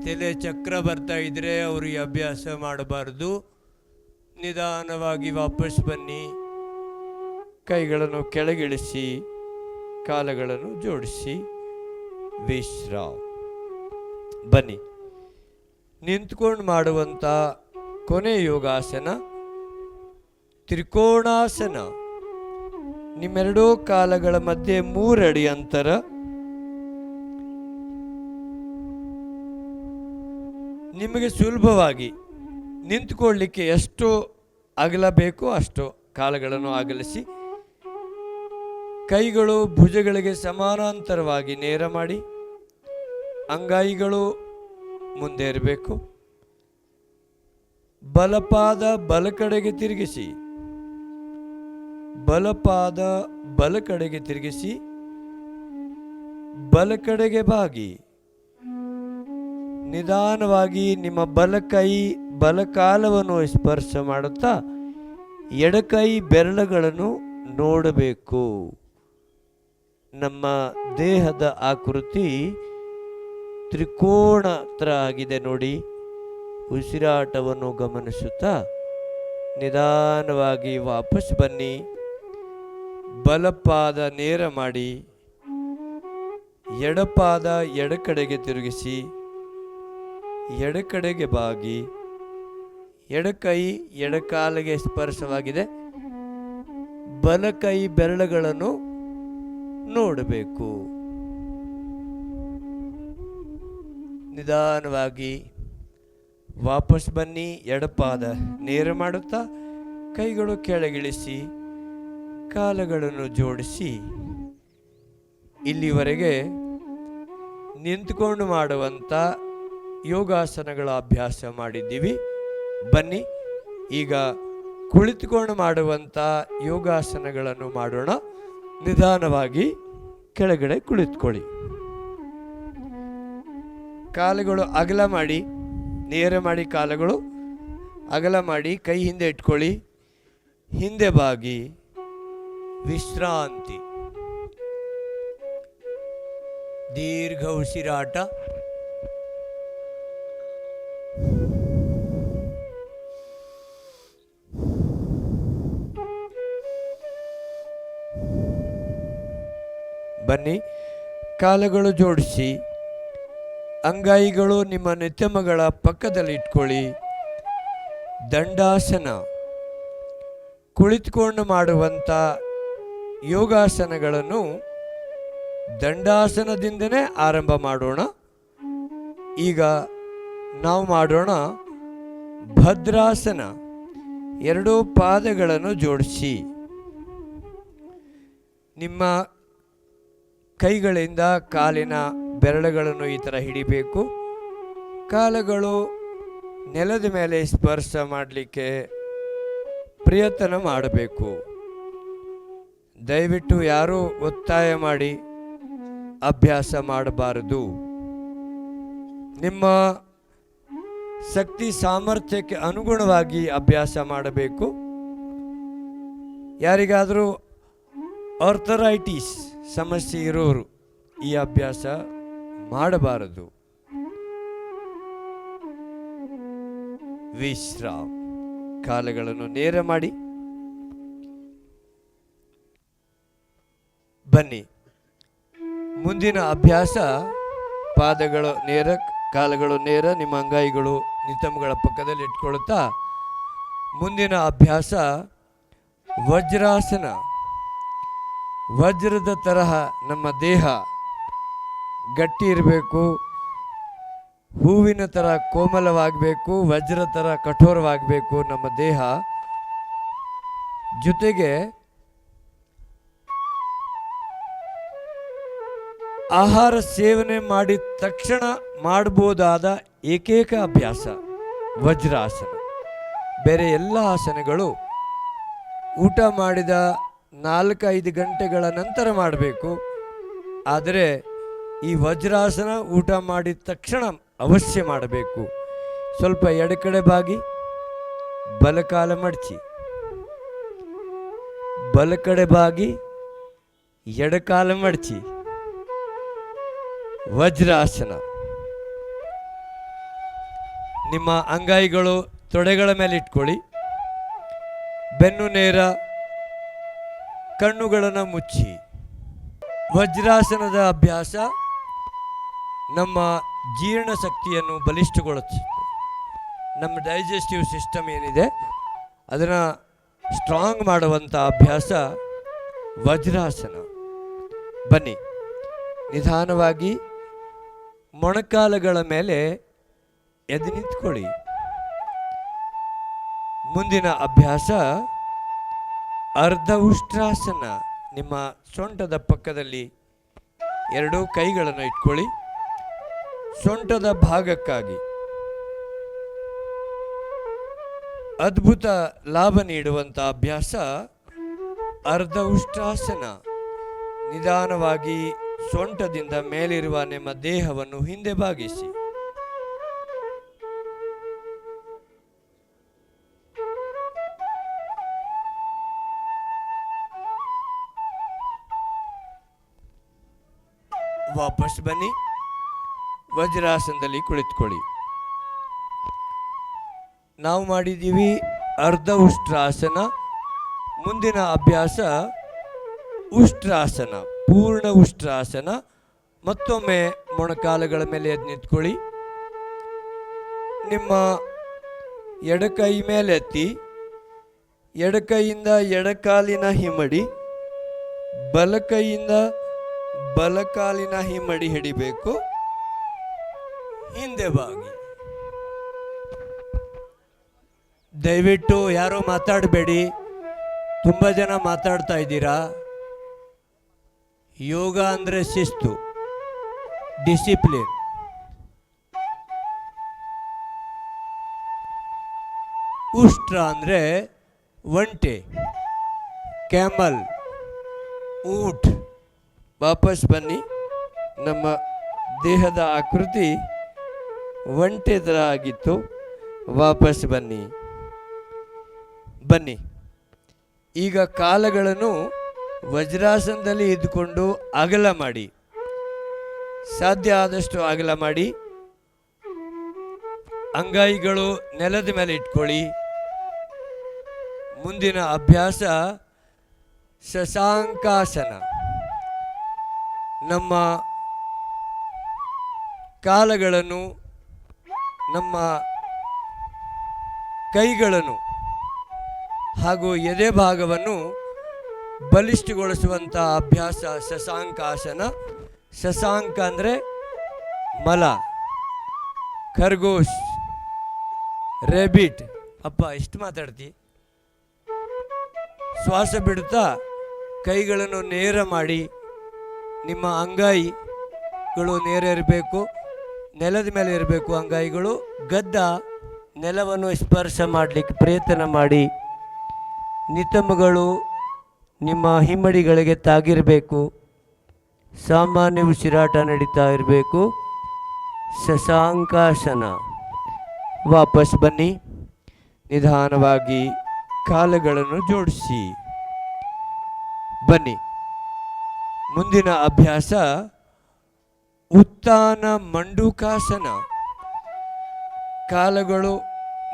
ತಲೆ ಚಕ್ರ ಬರ್ತಾ ಇದ್ರೆ ಅವರು ಈ ಅಭ್ಯಾಸ ಮಾಡಬಾರ್ದು. ನಿಧಾನವಾಗಿ ವಾಪಸ್ ಬನ್ನಿ. ಕೈಗಳನ್ನು ಕೆಳಗಿಳಿಸಿ, ಕಾಲುಗಳನ್ನು ಜೋಡಿಸಿ ವಿಶ್ರಾಮ. ಬನ್ನಿ. ನಿಂತ್ಕೊಂಡು ಮಾಡುವಂಥ ಕೊನೆ ಯೋಗಾಸನ ತ್ರಿಕೋಣಾಸನ. ನಿಮ್ಮೆರಡೂ ಕಾಲಗಳ ಮಧ್ಯೆ 3 ಅಡಿ ಅಂತರ. ನಿಮಗೆ ಸುಲಭವಾಗಿ ನಿಂತುಕೊಳ್ಳಲಿಕ್ಕೆ ಎಷ್ಟು ಅಗಲ ಬೇಕೋ ಅಷ್ಟು ಕಾಲುಗಳನ್ನು ಅಗಲಿಸಿ ಕೈಗಳು ಭುಜಗಳಿಗೆ ಸಮಾನಾಂತರವಾಗಿ ನೇರ ಮಾಡಿ, ಅಂಗೈಗಳು ಮುಂದೆ ಇರಬೇಕು. ಬಲಪಾದ ಬಲಕಡೆಗೆ ತಿರುಗಿಸಿ, ಬಲಪಾದ ಬಲಕಡೆಗೆ ತಿರುಗಿಸಿ, ಬಲಕಡೆಗೆ ಬಾಗಿ ನಿಧಾನವಾಗಿ ನಿಮ್ಮ ಬಲಕೈ ಬಲಕಾಲವನ್ನು ಸ್ಪರ್ಶ ಮಾಡುತ್ತಾ ಎಡಕೈ ಬೆರಳುಗಳನ್ನು ನೋಡಬೇಕು. ನಮ್ಮ ದೇಹದ ಆಕೃತಿ ತ್ರಿಕೋಣ ಥರ ಆಗಿದೆ ನೋಡಿ. ಉಸಿರಾಟವನ್ನು ಗಮನಿಸುತ್ತಾ ನಿಧಾನವಾಗಿ ವಾಪಸ್ ಬನ್ನಿ. ಬಲಪಾದ ನೇರ ಮಾಡಿ, ಎಡಪಾದ ಎಡಕಡೆಗೆ ತಿರುಗಿಸಿ, ಎಡಕಡೆಗೆ ಬಾಗಿ, ಎಡಕೈ ಎಡಕಾಲಿಗೆ ಸ್ಪರ್ಶವಾಗಿದೆ. ಬಲಕೈ ಬೆರಳುಗಳನ್ನು ನೋಡಬೇಕು. ನಿಧಾನವಾಗಿ ವಾಪಸ್ ಬನ್ನಿ. ಎಡಪಾದ ನೇರ ಮಾಡುತ್ತಾ ಕೈಗಳು ಕೆಳಗಿಳಿಸಿ, ಕಾಲುಗಳನ್ನು ಜೋಡಿಸಿ. ಇಲ್ಲಿವರೆಗೆ ನಿಂತುಕೊಂಡು ಮಾಡುವಂಥ ಯೋಗಾಸನಗಳ ಅಭ್ಯಾಸ ಮಾಡಿದ್ದೀವಿ. ಬನ್ನಿ ಈಗ ಕುಳಿತುಕೊಂಡು ಮಾಡುವಂಥ ಯೋಗಾಸನಗಳನ್ನು ಮಾಡೋಣ. ನಿಧಾನವಾಗಿ ಕೆಳಗಡೆ ಕುಳಿತುಕೊಳ್ಳಿ. ಕಾಲುಗಳು ಅಗಲ ಮಾಡಿ, ನೇರ ಮಾಡಿ, ಕಾಲುಗಳು ಅಗಲ ಮಾಡಿ, ಕೈ ಹಿಂದೆ ಇಟ್ಕೊಳ್ಳಿ. ಹಿಂದೆ ಬಾಗಿ ವಿಶ್ರಾಂತಿ. ದೀರ್ಘ ಉಸಿರಾಟ. ಬನ್ನಿ, ಕಾಲುಗಳು ಜೋಡಿಸಿ, ಅಂಗೈಗಳು ನಿಮ್ಮ ನೆತ್ತಮಗಳ ಪಕ್ಕದಲ್ಲಿ ಇಟ್ಕೊಳ್ಳಿ. ದಂಡಾಸನ. ಕುಳಿತುಕೊಂಡು ಮಾಡುವಂಥ ಯೋಗಾಸನಗಳನ್ನು ದಂಡಾಸನದಿಂದನೇ ಆರಂಭ ಮಾಡೋಣ. ಈಗ ನಾವು ಮಾಡೋಣ ಭದ್ರಾಸನ. ಎರಡೂ ಪಾದಗಳನ್ನು ಜೋಡಿಸಿ, ನಿಮ್ಮ ಕೈಗಳಿಂದ ಕಾಲಿನ ಬೆರಳುಗಳನ್ನು ಈ ಥರ ಹಿಡಿಬೇಕು. ಕಾಲುಗಳು ನೆಲದ ಮೇಲೆ ಸ್ಪರ್ಶ ಮಾಡಲಿಕ್ಕೆ ಪ್ರಯತ್ನ ಮಾಡಬೇಕು. ದಯವಿಟ್ಟು ಯಾರೂ ಒತ್ತಾಯ ಮಾಡಿ ಅಭ್ಯಾಸ ಮಾಡಬಾರದು. ನಿಮ್ಮ ಶಕ್ತಿ ಸಾಮರ್ಥ್ಯಕ್ಕೆ ಅನುಗುಣವಾಗಿ ಅಭ್ಯಾಸ ಮಾಡಬೇಕು. ಯಾರಿಗಾದರೂ ಆರ್ಥರೈಟಿಸ್ ಸಮಸ್ಯೆ ಇರೋರು ಈ ಅಭ್ಯಾಸ ಮಾಡಬಾರದು. ವಿಶ್ರಾಮ್. ಕಾಲುಗಳನ್ನು ನೇರ ಮಾಡಿ. ಬನ್ನಿ, ಮುಂದಿನ ಅಭ್ಯಾಸ ಪಾದಗಳು ನೇರ, ಕಾಲುಗಳು ನೇರ, ನಿಮ್ಮ ಅಂಗೈಗಳು ನಿತಂಬಗಳ ಪಕ್ಕದಲ್ಲಿ ಇಟ್ಕೊಳ್ತಾ ಮುಂದಿನ ಅಭ್ಯಾಸ ವಜ್ರಾಸನ. ವಜ್ರದ ತರಹ ನಮ್ಮ ದೇಹ ಗಟ್ಟಿ ಇರಬೇಕು, ಹೂವಿನ ಥರ ಕೋಮಲವಾಗಬೇಕು, ವಜ್ರ ಥರ ಕಠೋರವಾಗಬೇಕು ನಮ್ಮ ದೇಹ. ಜೊತೆಗೆ ಆಹಾರ ಸೇವನೆ ಮಾಡಿದ ತಕ್ಷಣ ಮಾಡಬಹುದಾದ ಏಕೈಕ ಅಭ್ಯಾಸ ವಜ್ರಾಸನ. ಬೇರೆ ಎಲ್ಲ ಆಸನಗಳು ಊಟ ಮಾಡಿದ 4-5 ಗಂಟೆಗಳ ನಂತರ ಮಾಡಬೇಕು. ಆದರೆ ಈ ವಜ್ರಾಸನ ಊಟ ಮಾಡಿದ ತಕ್ಷಣ ಅವಶ್ಯ ಮಾಡಬೇಕು. ಸ್ವಲ್ಪ ಎಡಕಡೆ ಬಾಗಿ, ಬಲಕಾಲ ಮಡಚಿ, ಬಲಕಡೆ ಬಾಗಿ, ಎಡಕಾಲ ಮಡಚಿ. ವಜ್ರಾಸನ. ನಿಮ್ಮ ಅಂಗೈಗಳು ತೊಡೆಗಳ ಮೇಲೆ ಇಟ್ಕೊಳ್ಳಿ. ಬೆನ್ನು ನೇರ, ಕಣ್ಣುಗಳನ್ನು ಮುಚ್ಚಿ. ವಜ್ರಾಸನದ ಅಭ್ಯಾಸ ನಮ್ಮ ಜೀರ್ಣ ಶಕ್ತಿಯನ್ನು ಬಲಿಷ್ಠಗೊಳಿಸುತ್ತೆ. ನಮ್ಮ ಡೈಜೆಸ್ಟಿವ್ ಸಿಸ್ಟಮ್ ಏನಿದೆ ಅದನ್ನು ಸ್ಟ್ರಾಂಗ್ ಮಾಡುವಂಥ ಅಭ್ಯಾಸ ವಜ್ರಾಸನ. ಬನ್ನಿ, ನಿಧಾನವಾಗಿ ಮೊಣಕಾಲುಗಳ ಮೇಲೆ ಎದ್ದು ನಿಂತ್ಕೊಳ್ಳಿ. ಮುಂದಿನ ಅಭ್ಯಾಸ ಅರ್ಧ ಉಷ್ಟ್ರಾಸನ. ನಿಮ್ಮ ಸೊಂಟದ ಪಕ್ಕದಲ್ಲಿ ಎರಡೂ ಕೈಗಳನ್ನು ಇಟ್ಕೊಳ್ಳಿ. ಸೊಂಟದ ಭಾಗಕ್ಕಾಗಿ ಅದ್ಭುತ ಲಾಭ ನೀಡುವಂಥ ಅಭ್ಯಾಸ ಅರ್ಧ ಉಷ್ಟ್ರಾಸನ. ನಿಧಾನವಾಗಿ ಸೊಂಟದಿಂದ ಮೇಲಿರುವ ನಿಮ್ಮ ದೇಹವನ್ನು ಹಿಂದೆ ಬಾಗಿಸಿ. ವಾಪಸ್ ಬನ್ನಿ. ವಜ್ರಾಸನದಲ್ಲಿ ಕುಳಿತುಕೊಳ್ಳಿ. ನಾವು ಮಾಡಿದ್ದೀವಿ ಅರ್ಧ ಉಷ್ಟ್ರಾಸನ. ಮುಂದಿನ ಅಭ್ಯಾಸ ಉಷ್ಟ್ರಾಸನ, ಪೂರ್ಣ ಉಷ್ಟ್ರಾಸನ. ಮತ್ತೊಮ್ಮೆ ಮೊಣಕಾಲುಗಳ ಮೇಲೆ ಎದ್ದು ನಿಂತ್ಕೊಳ್ಳಿ. ನಿಮ್ಮ ಎಡಕೈ ಮೇಲೆ ಎತ್ತಿ, ಎಡಕೈಯಿಂದ ಎಡಕಾಲಿನ ಹಿಮ್ಮಡಿ, ಬಲಕೈಯಿಂದ ಬಲಕಾಲಿನ ಹಿಮ್ಮಡಿ ಹಿಡಿಬೇಕು. ಹಿಂದೆ ಬಾಗಿ. ದಯವಿಟ್ಟು ಯಾರೋ ಮಾತಾಡಬೇಡಿ, ತುಂಬ ಜನ ಮಾತಾಡ್ತಾ ಇದ್ದೀರಾ. ಯೋಗ ಅಂದರೆ ಶಿಸ್ತು, ಡಿಸಿಪ್ಲಿನ್. ಉಷ್ಟ್ರ ಅಂದರೆ ಒಂಟೆ, ಕ್ಯಾಮಲ್, ಊಟ್. ವಾಪಸ್ ಬನ್ನಿ. ನಮ್ಮ ದೇಹದ ಆಕೃತಿ ಒಂಟೆ ಥರ ಆಗಿತ್ತು. ವಾಪಸ್ ಬನ್ನಿ. ಬನ್ನಿ. ಈಗ ಕಾಲುಗಳನ್ನು ವಜ್ರಾಸನದಲ್ಲಿ ಇದ್ದುಕೊಂಡು ಅಗಲ ಮಾಡಿ, ಸಾಧ್ಯ ಆದಷ್ಟು ಅಗಲ ಮಾಡಿ. ಅಂಗೈಗಳು ನೆಲದ ಮೇಲೆ ಇಟ್ಕೊಳ್ಳಿ. ಮುಂದಿನ ಅಭ್ಯಾಸ ಶಶಾಂಕಾಸನ. ನಮ್ಮ ಕಾಲುಗಳನ್ನು, ನಮ್ಮ ಕೈಗಳನ್ನು ಹಾಗೂ ಎದೆ ಭಾಗವನ್ನು ಬಲಿಷ್ಠಗೊಳಿಸುವಂಥ ಅಭ್ಯಾಸ ಶಶಾಂಕಾಸನ. ಶಶಾಂಕ ಅಂದರೆ ಮಲ, ಖರ್ಗೋಶ್, ರೇಬಿಟ್. ಅಪ್ಪ ಎಷ್ಟು ಮಾತಾಡ್ತಿ? ಶ್ವಾಸ ಬಿಡುತ್ತಾ ಕೈಗಳನ್ನು ನೇರ ಮಾಡಿ. ನಿಮ್ಮ ಅಂಗೈಗಳು ನೇರ ಇರಬೇಕು, ನೆಲದ ಮೇಲೆ ಇರಬೇಕು ಅಂಗೈಗಳು. ಗದ್ದ ನೆಲವನ್ನು ಸ್ಪರ್ಶ ಮಾಡಲಿಕ್ಕೆ ಪ್ರಯತ್ನ ಮಾಡಿ. ನಿತಂಬಗಳು ನಿಮ್ಮ ಹಿಮ್ಮಡಿಗಳಿಗೆ ತಾಗಿರಬೇಕು. ಸಾಮಾನ್ಯ ಉಸಿರಾಟ ನಡೀತಾ ಇರಬೇಕು. ಶಶಾಂಕಾಸನ. ವಾಪಸ್ ಬನ್ನಿ. ನಿಧಾನವಾಗಿ ಕಾಲುಗಳನ್ನು ಜೋಡಿಸಿ ಬನ್ನಿ. ಮುಂದಿನ ಅಭ್ಯಾಸ ಉತ್ಥಾನ ಮಂಡೂಕಾಸನ. ಕಾಲುಗಳು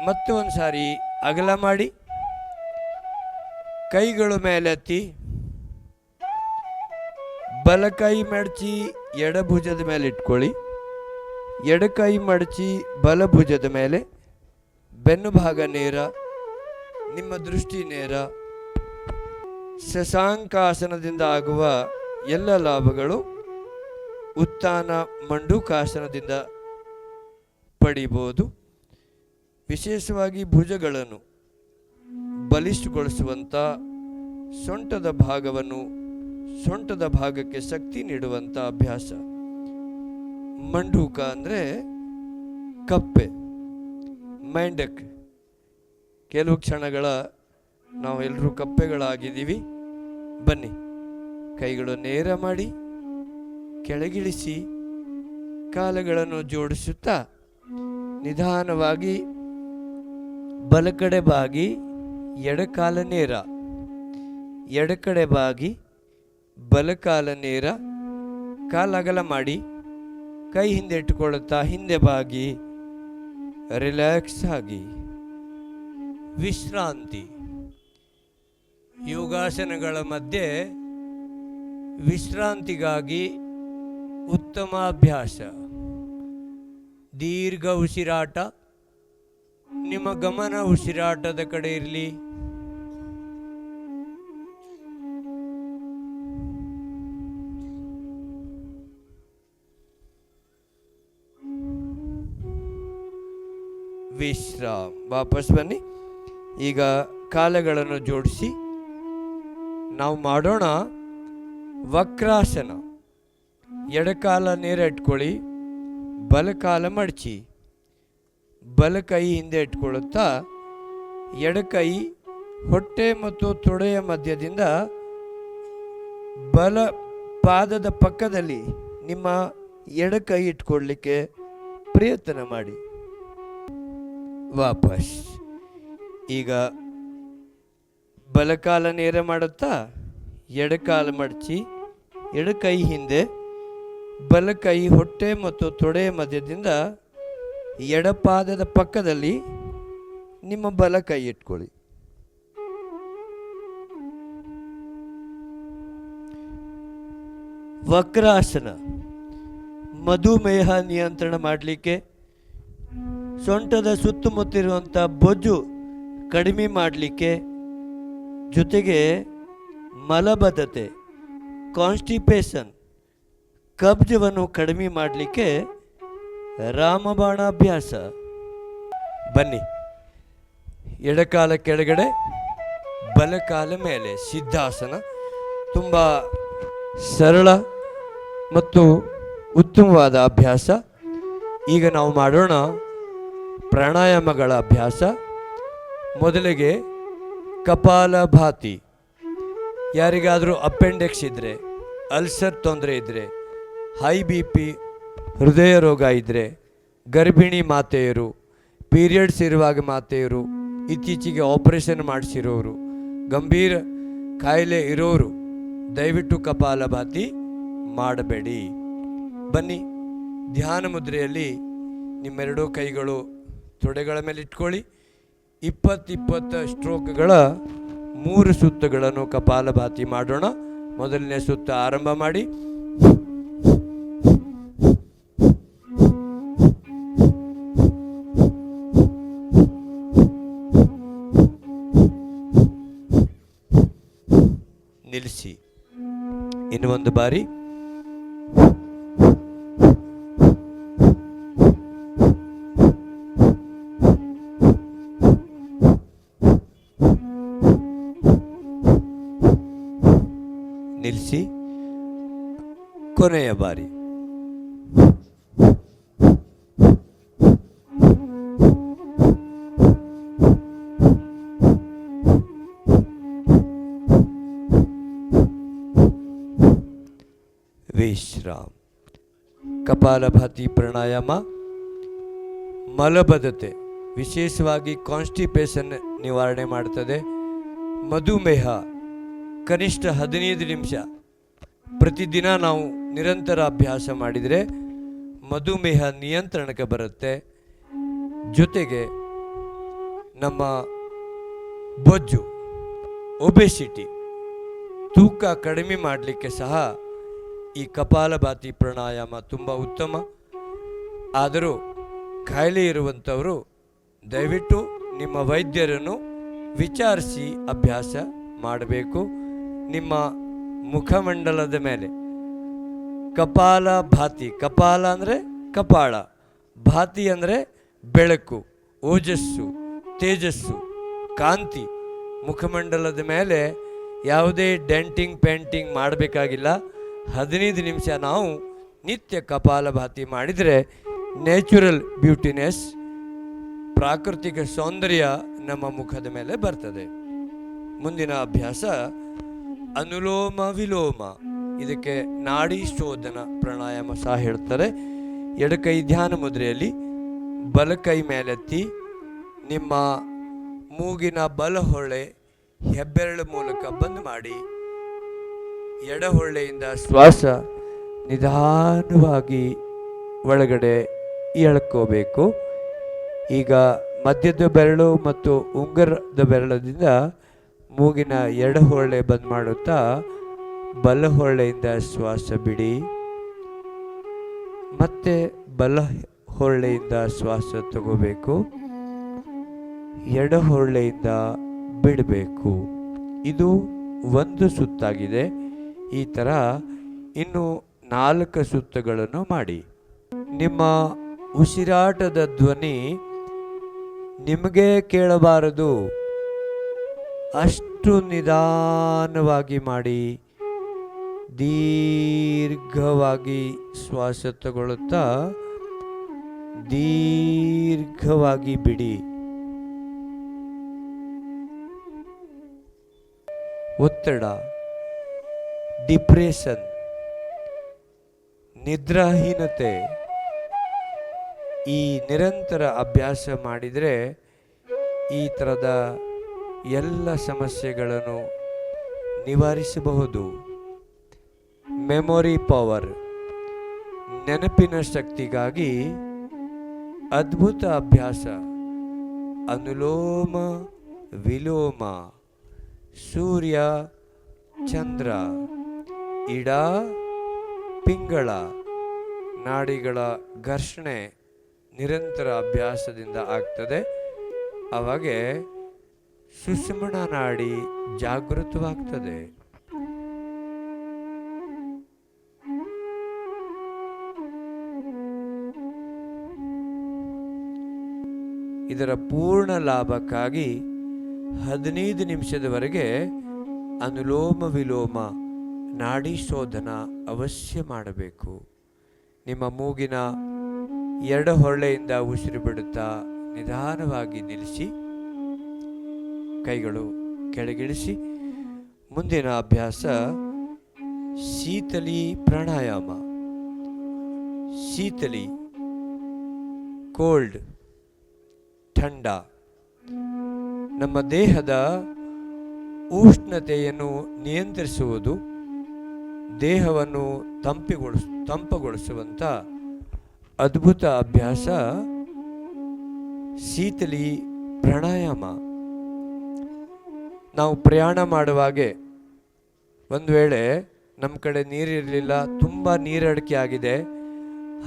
ಮತ್ತೆ ಒಂದು ಸಾರಿ ಅಗಲ ಮಾಡಿ, ಕೈಗಳು ಮೇಲೆತ್ತಿ, ಬಲಕೈ ಮಡಚಿ ಎಡಭುಜದ ಮೇಲೆ ಇಟ್ಕೊಳ್ಳಿ. ಎಡಕೈ ಮಡಚಿ ಬಲಭುಜದ ಮೇಲೆ. ಬೆನ್ನು ಭಾಗ ನೇರ, ನಿಮ್ಮ ದೃಷ್ಟಿ ನೇರ. ಶಶಾಂಕಾಸನದಿಂದ ಆಗುವ ಎಲ್ಲ ಲಾಭಗಳು ಉತ್ಥಾನ ಮಂಡೂಕಾಸನದಿಂದ ಪಡಿಬೋದು. ವಿಶೇಷವಾಗಿ ಭುಜಗಳನ್ನು ಬಲಿಷ್ಠಗೊಳಿಸುವಂಥ, ಸೊಂಟದ ಭಾಗವನ್ನು, ಸೊಂಟದ ಭಾಗಕ್ಕೆ ಶಕ್ತಿ ನೀಡುವಂಥ ಅಭ್ಯಾಸ. ಮಂಡೂಕ ಅಂದರೆ ಕಪ್ಪೆ, ಮೈಂಡಕ್. ಕೆಲವು ಕ್ಷಣಗಳ ನಾವೆಲ್ಲರೂ ಕಪ್ಪೆಗಳಾಗಿದ್ದೀವಿ. ಬನ್ನಿ. ಕೈಗಳು ನೇರ ಮಾಡಿ, ಕೆಳಗಿಳಿಸಿ, ಕಾಲುಗಳನ್ನು ಜೋಡಿಸುತ್ತಾ ನಿಧಾನವಾಗಿ ಬಲಕಡೆ ಬಾಗಿ, ಎಡಕಾಲ ನೇರ, ಎಡಕಡೆ ಬಾಗಿ, ಬಲಕಾಲ ನೇರ. ಕಾಲಗಲ ಮಾಡಿ, ಕೈ ಹಿಂದೆ ಇಟ್ಟುಕೊಳ್ಳುತ್ತಾ ಹಿಂದೆ ಬಾಗಿ, ರಿಲ್ಯಾಕ್ಸ್ ಆಗಿ ವಿಶ್ರಾಂತಿ. ಯೋಗಾಸನಗಳ ಮಧ್ಯೆ ವಿಶ್ರಾಂತಿಗಾಗಿ ಉತ್ತಮ ಅಭ್ಯಾಸ. ದೀರ್ಘ ಉಸಿರಾಟ. ನಿಮ್ಮ ಗಮನ ಉಸಿರಾಟದ ಕಡೆ ಇರಲಿ. ವಿಶ್ರಾಮ್. ವಾಪಸ್ ಬನ್ನಿ. ಈಗ ಕಾಲುಗಳನ್ನು ಜೋಡಿಸಿ ನಾವು ಮಾಡೋಣ ವಕ್ರಾಸನ. ಎಡಕಾಲ ನೇರ ಇಟ್ಕೊಳ್ಳಿ, ಬಲಕಾಲ ಮಡಚಿ, ಬಲಕೈ ಹಿಂದೆ ಇಟ್ಕೊಳ್ಳುತ್ತಾ ಎಡಕೈ ಹೊಟ್ಟೆ ಮತ್ತು ತೊಡೆಯ ಮಧ್ಯದಿಂದ ಬಲ ಪಾದದ ಪಕ್ಕದಲ್ಲಿ ನಿಮ್ಮ ಎಡಕೈ ಇಟ್ಕೊಳ್ಳಿಕ್ಕೆ ಪ್ರಯತ್ನ ಮಾಡಿ. ವಾಪಸ್. ಈಗ ಬಲಕಾಲ ನೇರ ಮಾಡುತ್ತಾ ಎಡಕಾಲ ಮಡಚಿ, ಎಡಕೈ ಹಿಂದೆ, ಬಲಕೈ ಹೊಟ್ಟೆ ಮತ್ತು ತೊಡೆಯ ಮಧ್ಯದಿಂದ ಎಡಪಾದದ ಪಕ್ಕದಲ್ಲಿ ನಿಮ್ಮ ಬಲಕೈ ಇಟ್ಕೊಳ್ಳಿ. ವಕ್ರಾಸನ. ಮಧುಮೇಹ ನಿಯಂತ್ರಣ ಮಾಡಲಿಕ್ಕೆ, ಸೊಂಟದ ಸುತ್ತಮುತ್ತಿರುವಂಥ ಬೊಜ್ಜು ಕಡಿಮೆ ಮಾಡಲಿಕ್ಕೆ, ಜೊತೆಗೆ ಮಲಬದ್ಧತೆ, ಕಾನ್ಸ್ಟಿಪೇಷನ್, ಕಬ್ಜವನ್ನು ಕಡಿಮೆ ಮಾಡಲಿಕ್ಕೆ ರಾಮಬಾಣ ಅಭ್ಯಾಸ. ಬನ್ನಿ, ಎಡಕಾಲ ಕೆಳಗಡೆ, ಬಲಕಾಲ ಮೇಲೆ, ಸಿದ್ಧಾಸನ. ತುಂಬ ಸರಳ ಮತ್ತು ಉತ್ತಮವಾದ ಅಭ್ಯಾಸ. ಈಗ ನಾವು ಮಾಡೋಣ ಪ್ರಾಣಾಯಾಮಗಳ ಅಭ್ಯಾಸ. ಮೊದಲಿಗೆ ಕಪಾಲಭಾತಿ. ಯಾರಿಗಾದರೂ ಅಪೆಂಡಿಕ್ಸ್ ಇದ್ದರೆ, ಅಲ್ಸರ್ ತೊಂದರೆ ಇದ್ದರೆ, ಹೈ ಬಿ ಪಿ, ಹೃದಯ ರೋಗ ಇದ್ದರೆ, ಗರ್ಭಿಣಿ ಮಾತೆಯರು, ಪೀರಿಯಡ್ಸ್ ಇರುವಾಗ ಮಾತೆಯರು, ಇತ್ತೀಚೆಗೆ ಆಪರೇಷನ್ ಮಾಡಿಸಿರೋರು, ಗಂಭೀರ ಕಾಯಿಲೆ ಇರೋರು ದಯವಿಟ್ಟು ಕಪಾಲಭಾತಿ ಮಾಡಬೇಡಿ. ಬನ್ನಿ, ಧ್ಯಾನ ಮುದ್ರೆಯಲ್ಲಿ ನಿಮ್ಮೆರಡೂ ಕೈಗಳು ತೊಡೆಗಳ ಮೇಲೆ ಇಟ್ಕೊಳ್ಳಿ. 20 ಸ್ಟ್ರೋಕ್ಗಳ 3 ಸುತ್ತುಗಳನ್ನು ಕಪಾಲಭಾತಿ ಮಾಡೋಣ. ಮೊದಲನೇ ಸುತ್ತ ಆರಂಭ ಮಾಡಿ. ನಿಲ್ಲಿಸಿ. ಇನ್ನು ಒಂದು ಬಾರಿ. ನಿಲ್ಲಿಸಿ. ಕೊನೆಯ ಬಾರಿ. ವಿಶ್ರಾಮ್. ಕಪಾಲಭಾತಿ ಪ್ರಾಣಾಯಾಮ ಮಲಬದ್ಧತೆ, ವಿಶೇಷವಾಗಿ ಕಾನ್ಸ್ಟಿಪೇಷನ್ ನಿವಾರಣೆ ಮಾಡುತ್ತದೆ. ಮಧುಮೇಹ ಕನಿಷ್ಠ 15 ನಿಮಿಷ ಪ್ರತಿದಿನ ನಾವು ನಿರಂತರ ಅಭ್ಯಾಸ ಮಾಡಿದರೆ ಮಧುಮೇಹ ನಿಯಂತ್ರಣಕ್ಕೆ ಬರುತ್ತೆ. ಜೊತೆಗೆ ನಮ್ಮ ಬೊಜ್ಜು, ಒಬೆಸಿಟಿ, ತೂಕ ಕಡಿಮೆ ಮಾಡಲಿಕ್ಕೆ ಸಹ ಈ ಕಪಾಲಭಾತಿ ಪ್ರಾಣಾಯಾಮ ತುಂಬ ಉತ್ತಮ. ಆದರೂ ಕಾಯಿಲೆ ಇರುವಂಥವರು ದಯವಿಟ್ಟು ನಿಮ್ಮ ವೈದ್ಯರನ್ನು ವಿಚಾರಿಸಿ ಅಭ್ಯಾಸ ಮಾಡಬೇಕು. ನಿಮ್ಮ ಮುಖಮಂಡಲದ ಮೇಲೆ ಕಪಾಲಭಾತಿ, ಕಪಾಲ ಅಂದರೆ ಕಪಾಳ, ಭಾತಿ ಅಂದರೆ ಬೆಳಕು, ಓಜಸ್ಸು, ತೇಜಸ್ಸು, ಕಾಂತಿ. ಮುಖಮಂಡಲದ ಮೇಲೆ ಯಾವುದೇ ಡೆಂಟಿಂಗ್ ಪೇಂಟಿಂಗ್ ಮಾಡಬೇಕಾಗಿಲ್ಲ. 15 ನಿಮಿಷ ನಾವು ನಿತ್ಯ ಕಪಾಲಭಾತಿ ಮಾಡಿದರೆ ನ್ಯಾಚುರಲ್ ಬ್ಯೂಟಿನೆಸ್, ಪ್ರಾಕೃತಿಕ ಸೌಂದರ್ಯ ನಮ್ಮ ಮುಖದ ಮೇಲೆ ಬರ್ತದೆ. ಮುಂದಿನ ಅಭ್ಯಾಸ ಅನುಲೋಮ ವಿಲೋಮ. ಇದಕ್ಕೆ ನಾಡಿ ಶೋಧನ ಪ್ರಾಣಾಯಾಮ ಸಹ ಹೇಳ್ತಾರೆ. ಎಡಕೈ ಧ್ಯಾನ ಮುದ್ರೆಯಲ್ಲಿ ಬಲಕೈ ಮೇಲೆತ್ತಿ ನಿಮ್ಮ ಮೂಗಿನ ಬಲಹೊಳ್ಳೆ ಹೆಬ್ಬೆರಳು ಮೂಲಕ ಬಂದ್ ಮಾಡಿ ಎಡಹೊಳ್ಳೆಯಿಂದ ಶ್ವಾಸ ನಿಧಾನವಾಗಿ ಒಳಗಡೆ ಎಳ್ಕೋಬೇಕು. ಈಗ ಮಧ್ಯದ ಬೆರಳು ಮತ್ತು ಉಂಗುರದ ಬೆರಳದಿಂದ ಮೂಗಿನ ಎಡಹೊಳ್ಳೆ ಬಂದ್ ಮಾಡುತ್ತಾ ಬಲಹೊಳ್ಳೆಯಿಂದ ಶ್ವಾಸ ಬಿಡಿ. ಮತ್ತೆ ಬಲ ಹೊಳ್ಳೆಯಿಂದ ಶ್ವಾಸ ತಗೋಬೇಕು, ಎಡಹೊಳ್ಳೆಯಿಂದ ಬಿಡಬೇಕು. ಇದು ಒಂದು ಸುತ್ತಾಗಿದೆ. ಈ ಥರ ಇನ್ನು 4 ಸುತ್ತುಗಳನ್ನು ಮಾಡಿ. ನಿಮ್ಮ ಉಸಿರಾಟದ ಧ್ವನಿ ನಿಮಗೆ ಕೇಳಬಾರದು, ಅಷ್ಟು ನಿಧಾನವಾಗಿ ಮಾಡಿ. ದೀರ್ಘವಾಗಿ ಶ್ವಾಸ ತಗೊಳ್ಳುತ್ತಾ ದೀರ್ಘವಾಗಿ ಬಿಡಿ. ಒತ್ತಡ, ಡಿಪ್ರೆಷನ್, ನಿದ್ರಾಹೀನತೆ ಈ ನಿರಂತರ ಅಭ್ಯಾಸ ಮಾಡಿದರೆ ಈ ಥರದ ಎಲ್ಲ ಸಮಸ್ಯೆಗಳನ್ನು ನಿವಾರಿಸಬಹುದು. ಮೆಮೊರಿ ಪವರ್, ನೆನಪಿನ ಶಕ್ತಿಗಾಗಿ ಅದ್ಭುತ ಅಭ್ಯಾಸ ಅನುಲೋಮ ವಿಲೋಮ. ಸೂರ್ಯ ಚಂದ್ರ ಇಡ ಪಿಂಗಳ ನಾಡಿಗಳ ಘರ್ಷಣೆ ನಿರಂತರ ಅಭ್ಯಾಸದಿಂದ ಆಗ್ತದೆ. ಅವಾಗೆ ಸುಷುಮ್ನ ನಾಡಿ ಜಾಗೃತವಾಗ್ತದೆ. ಇದರ ಪೂರ್ಣ ಲಾಭಕ್ಕಾಗಿ 15 ನಿಮಿಷದವರೆಗೆ ಅನುಲೋಮ ವಿಲೋಮ ನಾಡಿ ಶೋಧನ ಅವಶ್ಯ ಮಾಡಬೇಕು. ನಿಮ್ಮ ಮೂಗಿನ ಎಡ ಹೊಳ್ಳೆಯಿಂದ ಉಸಿರು ಬಿಡುತ್ತಾ ನಿಧಾನವಾಗಿ ನಿಲ್ಲಿಸಿ, ಕೈಗಳು ಕೆಳಗಿಳಿಸಿ. ಮುಂದಿನ ಅಭ್ಯಾಸ ಶೀತಲಿ ಪ್ರಾಣಾಯಾಮ. ಶೀತಲಿ ಕೋಲ್ಡ್, ಥಂಡ. ನಮ್ಮ ದೇಹದ ಉಷ್ಣತೆಯನ್ನು ನಿಯಂತ್ರಿಸುವುದು, ದೇಹವನ್ನು ತಂಪುಗೊಳಿಸುವಂಥ ಅದ್ಭುತ ಅಭ್ಯಾಸ ಶೀತಲಿ ಪ್ರಾಣಾಯಾಮ. ನಾವು ಪ್ರಯಾಣ ಮಾಡುವಾಗೆ ಒಂದು ವೇಳೆ ನಮ್ಮ ಕಡೆ ನೀರಿರಲಿಲ್ಲ, ತುಂಬ ನೀರಡಿಕೆ ಆಗಿದೆ,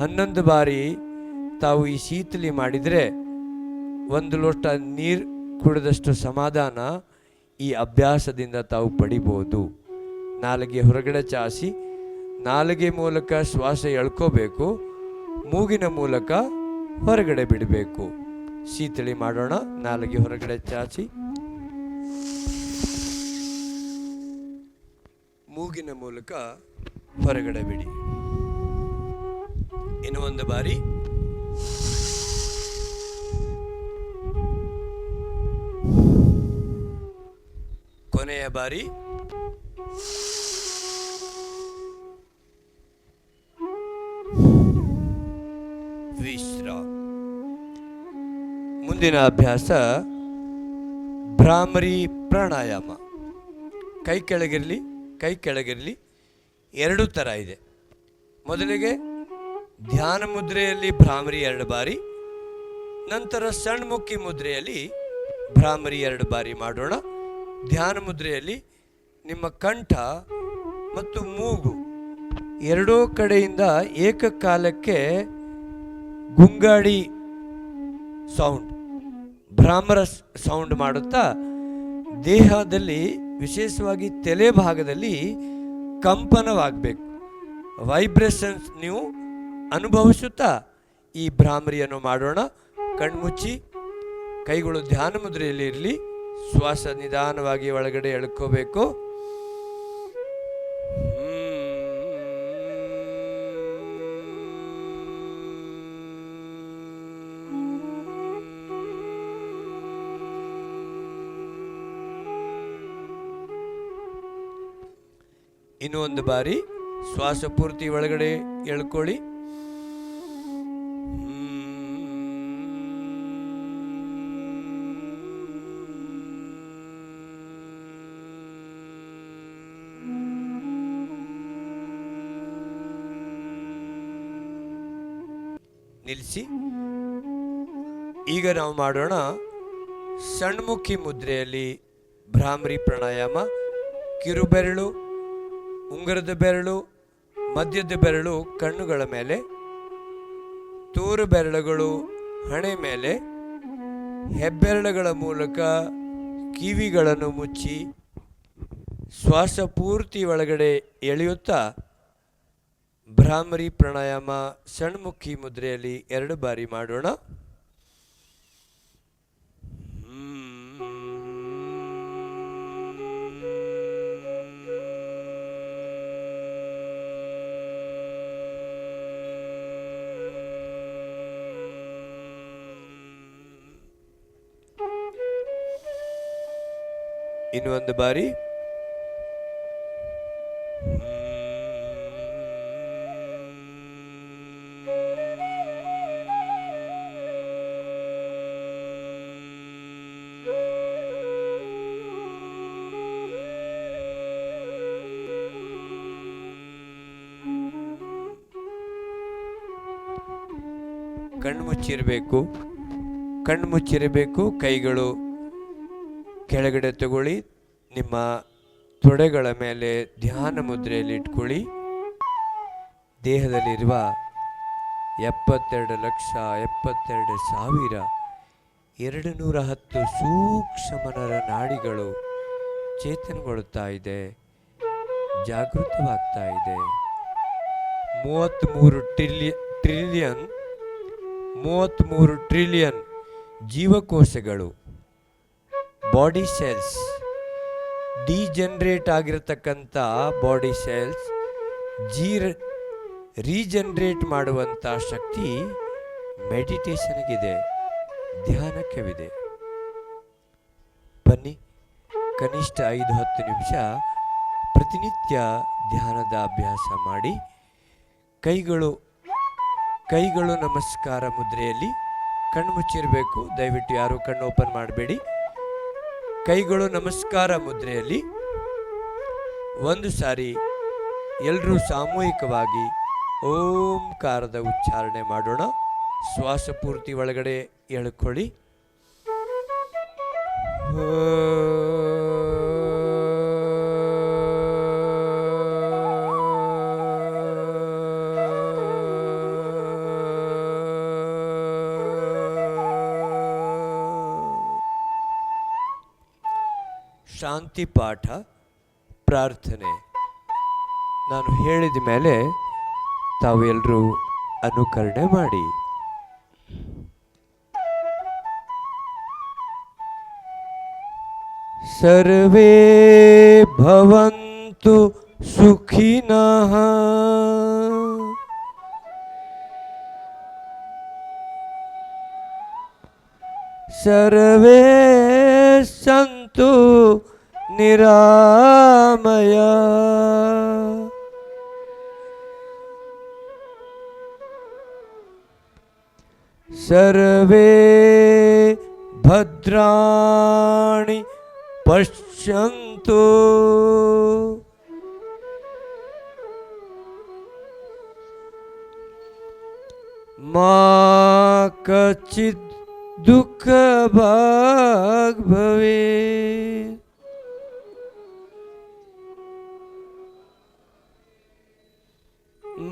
11 ಬಾರಿ ತಾವು ಈ ಶೀತಲಿ ಮಾಡಿದರೆ 1 ಲೋಟ ನೀರು ಕುಡಿದಷ್ಟು ಸಮಾಧಾನ ಈ ಅಭ್ಯಾಸದಿಂದ ತಾವು ಪಡಿಬೋದು. ನಾಲಿಗೆ ಹೊರಗಡೆ ಚಾಚಿ ನಾಲಿಗೆ ಮೂಲಕ ಶ್ವಾಸ ಎಳ್ಕೋಬೇಕು, ಮೂಗಿನ ಮೂಲಕ ಹೊರಗಡೆ ಬಿಡಬೇಕು. ಶೀತಳಿ ಮಾಡೋಣ. ನಾಲಿಗೆ ಹೊರಗಡೆ ಚಾಚಿ ಮೂಗಿನ ಮೂಲಕ ಹೊರಗಡೆ ಬಿಡಿ. ಇನ್ನು ಒಂದು ಬಾರಿ. ಕೊನೆಯ ಬಾರಿ. ವಿಶ್ರಾಮ. ಮುಂದಿನ ಅಭ್ಯಾಸ ಭ್ರಾಮರಿ ಪ್ರಾಣಾಯಾಮ. ಕೈ ಕೆಳಗಿರಲಿ, ಕೈ ಕೆಳಗಿರಲಿ. 2 ಥರ ಇದೆ. ಮೊದಲಿಗೆ ಧ್ಯಾನ ಮುದ್ರೆಯಲ್ಲಿ ಭ್ರಾಮರಿ 2 ಬಾರಿ, ನಂತರ ಸಣ್ಮುಖಿ ಮುದ್ರೆಯಲ್ಲಿ ಭ್ರಾಮರಿ 2 ಬಾರಿ ಮಾಡೋಣ. ಧ್ಯಾನ ಮುದ್ರೆಯಲ್ಲಿ ನಿಮ್ಮ ಕಂಠ ಮತ್ತು ಮೂಗು ಎರಡೂ ಕಡೆಯಿಂದ ಏಕಕಾಲಕ್ಕೆ ಗುಂಗಾಡಿ ಸೌಂಡ್, ಭ್ರಾಮರ ಸೌಂಡ್ ಮಾಡುತ್ತಾ ದೇಹದಲ್ಲಿ ವಿಶೇಷವಾಗಿ ತಲೆ ಭಾಗದಲ್ಲಿ ಕಂಪನವಾಗಬೇಕು. ವೈಬ್ರೇಷನ್ಸ್ ನೀವು ಅನುಭವಿಸುತ್ತಾ ಈ ಭ್ರಾಮರಿಯನ್ನು ಮಾಡೋಣ. ಕಣ್ಮುಚ್ಚಿ, ಕೈಗಳು ಧ್ಯಾನ ಮುದ್ರೆಯಲ್ಲಿ ಇರಲಿ. ಶ್ವಾಸ ನಿಧಾನವಾಗಿ ಒಳಗಡೆ ಎಳ್ಕೋಬೇಕು. ಇನ್ನು ಒಂದು ಬಾರಿ ಶ್ವಾಸ ಪೂರ್ತಿ ಒಳಗಡೆ ಎಳ್ಕೊಳ್ಳಿ. ನಿಲ್ಲಿಸಿ. ಈಗ ನಾವು ಮಾಡೋಣ ಸಣ್ಮುಖಿ ಮುದ್ರೆಯಲ್ಲಿ ಭ್ರಾಮರಿ ಪ್ರಾಣಾಯಾಮ. ಕಿರುಬೆರಳು, ಉಂಗುರದ ಬೆರಳು, ಮಧ್ಯದ ಬೆರಳು ಕಣ್ಣುಗಳ ಮೇಲೆ, ತೋರು ಬೆರಳುಗಳು ಹಣೆ ಮೇಲೆ, ಹೆಬ್ಬೆರಳುಗಳ ಮೂಲಕ ಕಿವಿಗಳನ್ನು ಮುಚ್ಚಿ ಶ್ವಾಸ ಪೂರ್ತಿ ಒಳಗಡೆ ಎಳೆಯುತ್ತಾ ಭ್ರಾಮರಿ ಪ್ರಾಣಾಯಾಮ ಸಣ್ಮುಖಿ ಮುದ್ರೆಯಲ್ಲಿ 2 ಬಾರಿ ಮಾಡೋಣ. ಇನ್ನು ಒಂದು ಬಾರಿ. ಕಣ್ಮುಚ್ಚಿರಬೇಕು, ಕಣ್ಮುಚ್ಚಿರಬೇಕು. ಕೈಗಳು ಕೆಳಗಡೆ ತಗೊಳ್ಳಿ. ನಿಮ್ಮ ತೊಡೆಗಳ ಮೇಲೆ ಧ್ಯಾನ ಮುದ್ರೆಯಲ್ಲಿ ಇಟ್ಕೊಳ್ಳಿ. ದೇಹದಲ್ಲಿರುವ 72,72,210 ಸೂಕ್ಷ್ಮನರ ನಾಡಿಗಳು ಚೇತನಗೊಳ್ಳುತ್ತಾ ಇದೆ, ಜಾಗೃತವಾಗ್ತಾ ಇದೆ. 33 ಟ್ರಿಲಿಯನ್ ಜೀವಕೋಶಗಳು, ಬಾಡಿ ಸೆಲ್ಸ್, ಡಿಜನರೇಟ್ ಆಗಿರತಕ್ಕಂಥ ಬಾಡಿ ಸೆಲ್ಸ್ ರೀಜನರೇಟ್ ಮಾಡುವಂಥ ಶಕ್ತಿ ಮೆಡಿಟೇಷನ್ಗಿದೆ, ಧ್ಯಾನಕ್ಕಿದೆ. ಬನ್ನಿ, ಕನಿಷ್ಠ 5-10 ನಿಮಿಷ ಪ್ರತಿನಿತ್ಯ ಧ್ಯಾನದ ಅಭ್ಯಾಸ ಮಾಡಿ. ಕೈಗಳು ನಮಸ್ಕಾರ ಮುದ್ರೆಯಲ್ಲಿ, ಕಣ್ಣು ಮುಚ್ಚಿರಬೇಕು. ದಯವಿಟ್ಟು ಯಾರು ಕಣ್ಣು ಓಪನ್ ಮಾಡಬೇಡಿ. ಕೈಗಳು ನಮಸ್ಕಾರ ಮುದ್ರೆಯಲ್ಲಿ ಒಂದು ಸಾರಿ ಎಲ್ಲರೂ ಸಾಮೂಹಿಕವಾಗಿ ಓಂಕಾರದ ಉಚ್ಚಾರಣೆ ಮಾಡೋಣ. ಶ್ವಾಸ ಪೂರ್ತಿ ಒಳಗಡೆ ಎಳ್ಕೊಳ್ಳಿ. ಶಾಂತಿ ಪಾಠ, ಪ್ರಾರ್ಥನೆ ನಾನು ಹೇಳಿದ ಮೇಲೆ ತಾವು ಎಲ್ಲರೂ ಅನುಕರಣೆ ಮಾಡಿ. ಸರ್ವೇ ಭವಂತು ಸುಖಿನಃ, ಸರ್ವೇ ಸಂತು ನಿರಾಮಯ, ಸರ್ವೇ ಭದ್ರಾಣಿ ಪಶ್ಯಂತು, ಮಾ ಕಚಿತ್ ದುಃಖ ಭಾಗ್ ಭವೇತ್.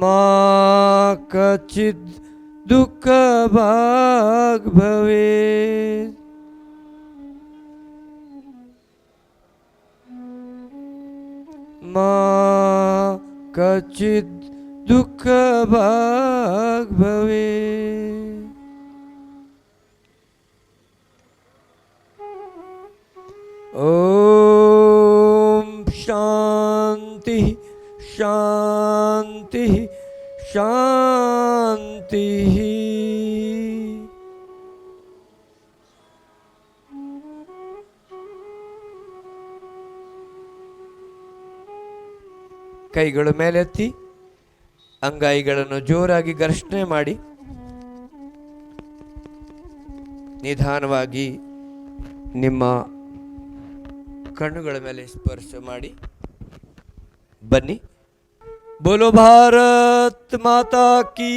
ಮಾ ಕಚಿತ್ ದುಃಖ ಭಾಗ್ ಭವೇತ್. ಮಾ ಕಚಿತ್ ದುಃಖ ಭಾಗ್ ಭವೇತ್. ಓಂ ಶಾಂತಿ ಶಾಂತಿ ಶಾಂತಿ. ಕೈಗಳು ಮೇಲೆತ್ತಿ, ಅಂಗೈಗಳನ್ನು ಜೋರಾಗಿ ಘರ್ಷಣೆ ಮಾಡಿ, ನಿಧಾನವಾಗಿ ನಿಮ್ಮ ಕಣ್ಣುಗಳ ಮೇಲೆ ಸ್ಪರ್ಶ ಮಾಡಿ. ಬನ್ನಿ. बोलो भारत माता की,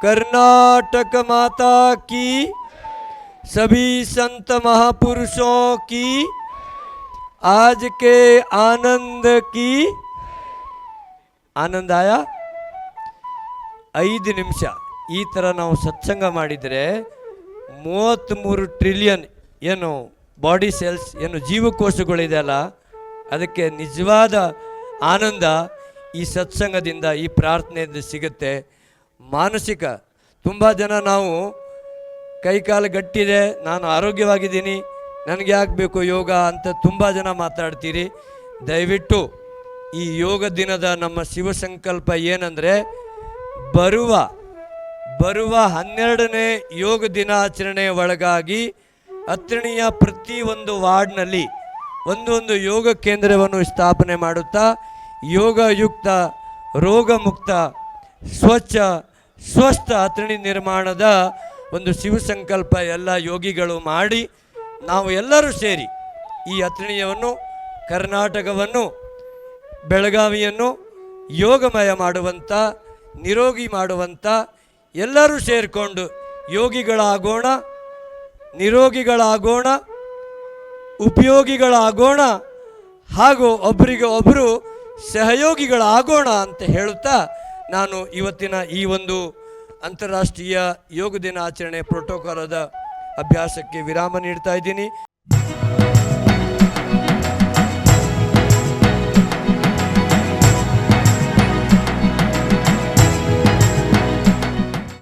कर्नाटक माता की, सभी संत महापुरुषों की, आज के आनंद की. आनंद आया? 5 ನಿಮಿಷ ಈ ಥರ ನಾವು ಸತ್ಸಂಗ ಮಾಡಿದರೆ 33 ಟ್ರಿಲಿಯನ್ ಏನು ಬಾಡಿ ಸೆಲ್ಸ್ ಏನು ಜೀವಕೋಶಗಳಿದೆಯಲ್ಲ, ಅದಕ್ಕೆ ನಿಜವಾದ ಆನಂದ ಈ ಸತ್ಸಂಗದಿಂದ, ಈ ಪ್ರಾರ್ಥನೆಯಿಂದ ಸಿಗುತ್ತೆ. ಮಾನಸಿಕ ತುಂಬ ಜನ ನಾವು ಕೈಕಾಲು ಗಟ್ಟಿದೆ, ನಾನು ಆರೋಗ್ಯವಾಗಿದ್ದೀನಿ, ನನಗೆ ಯಾಕೆ ಬೇಕು ಯೋಗ ಅಂತ ತುಂಬ ಜನ ಮಾತಾಡ್ತೀರಿ. ದಯವಿಟ್ಟು ಈ ಯೋಗ ದಿನದ ನಮ್ಮ ಶಿವಸಂಕಲ್ಪ ಏನಂದರೆ, ಬರುವ 12ನೇ ಯೋಗ ದಿನಾಚರಣೆ ಒಳಗಾಗಿ ಅಥಣಿಯ ಪ್ರತಿಯೊಂದು ವಾರ್ಡ್ನಲ್ಲಿ ಒಂದೊಂದು ಯೋಗ ಕೇಂದ್ರವನ್ನು ಸ್ಥಾಪನೆ ಮಾಡುತ್ತಾ ಯೋಗಯುಕ್ತ ರೋಗಮುಕ್ತ ಸ್ವಚ್ಛ ಸ್ವಸ್ಥ ಅಥಣಿ ನಿರ್ಮಾಣದ ಒಂದು ಶಿವಸಂಕಲ್ಪ ಎಲ್ಲ ಯೋಗಿಗಳು ಮಾಡಿ ನಾವು ಎಲ್ಲರೂ ಸೇರಿ ಈ ಅಥಣಿಯನ್ನು ಕರ್ನಾಟಕವನ್ನು ಬೆಳಗಾವಿಯನ್ನು ಯೋಗಮಯ ಮಾಡುವಂಥ ನಿರೋಗಿ ಮಾಡುವಂಥ ಎಲ್ಲರೂ ಸೇರಿಕೊಂಡು ಯೋಗಿಗಳಾಗೋಣ, ನಿರೋಗಿಗಳಾಗೋಣ, ಉಪಯೋಗಿಗಳಾಗೋಣ ಹಾಗೂ ಒಬ್ಬರಿಗೆ ಒಬ್ಬರು ಸಹಯೋಗಿಗಳಾಗೋಣ ಅಂತ ಹೇಳುತ್ತಾ ನಾನು ಇವತ್ತಿನ ಈ ಒಂದು ಅಂತಾರಾಷ್ಟ್ರೀಯ ಯೋಗ ದಿನಾಚರಣೆ ಪ್ರೋಟೋಕಾಲದ ಅಭ್ಯಾಸಕ್ಕೆ ವಿರಾಮ ನೀಡ್ತಾ ಇದ್ದೀನಿ.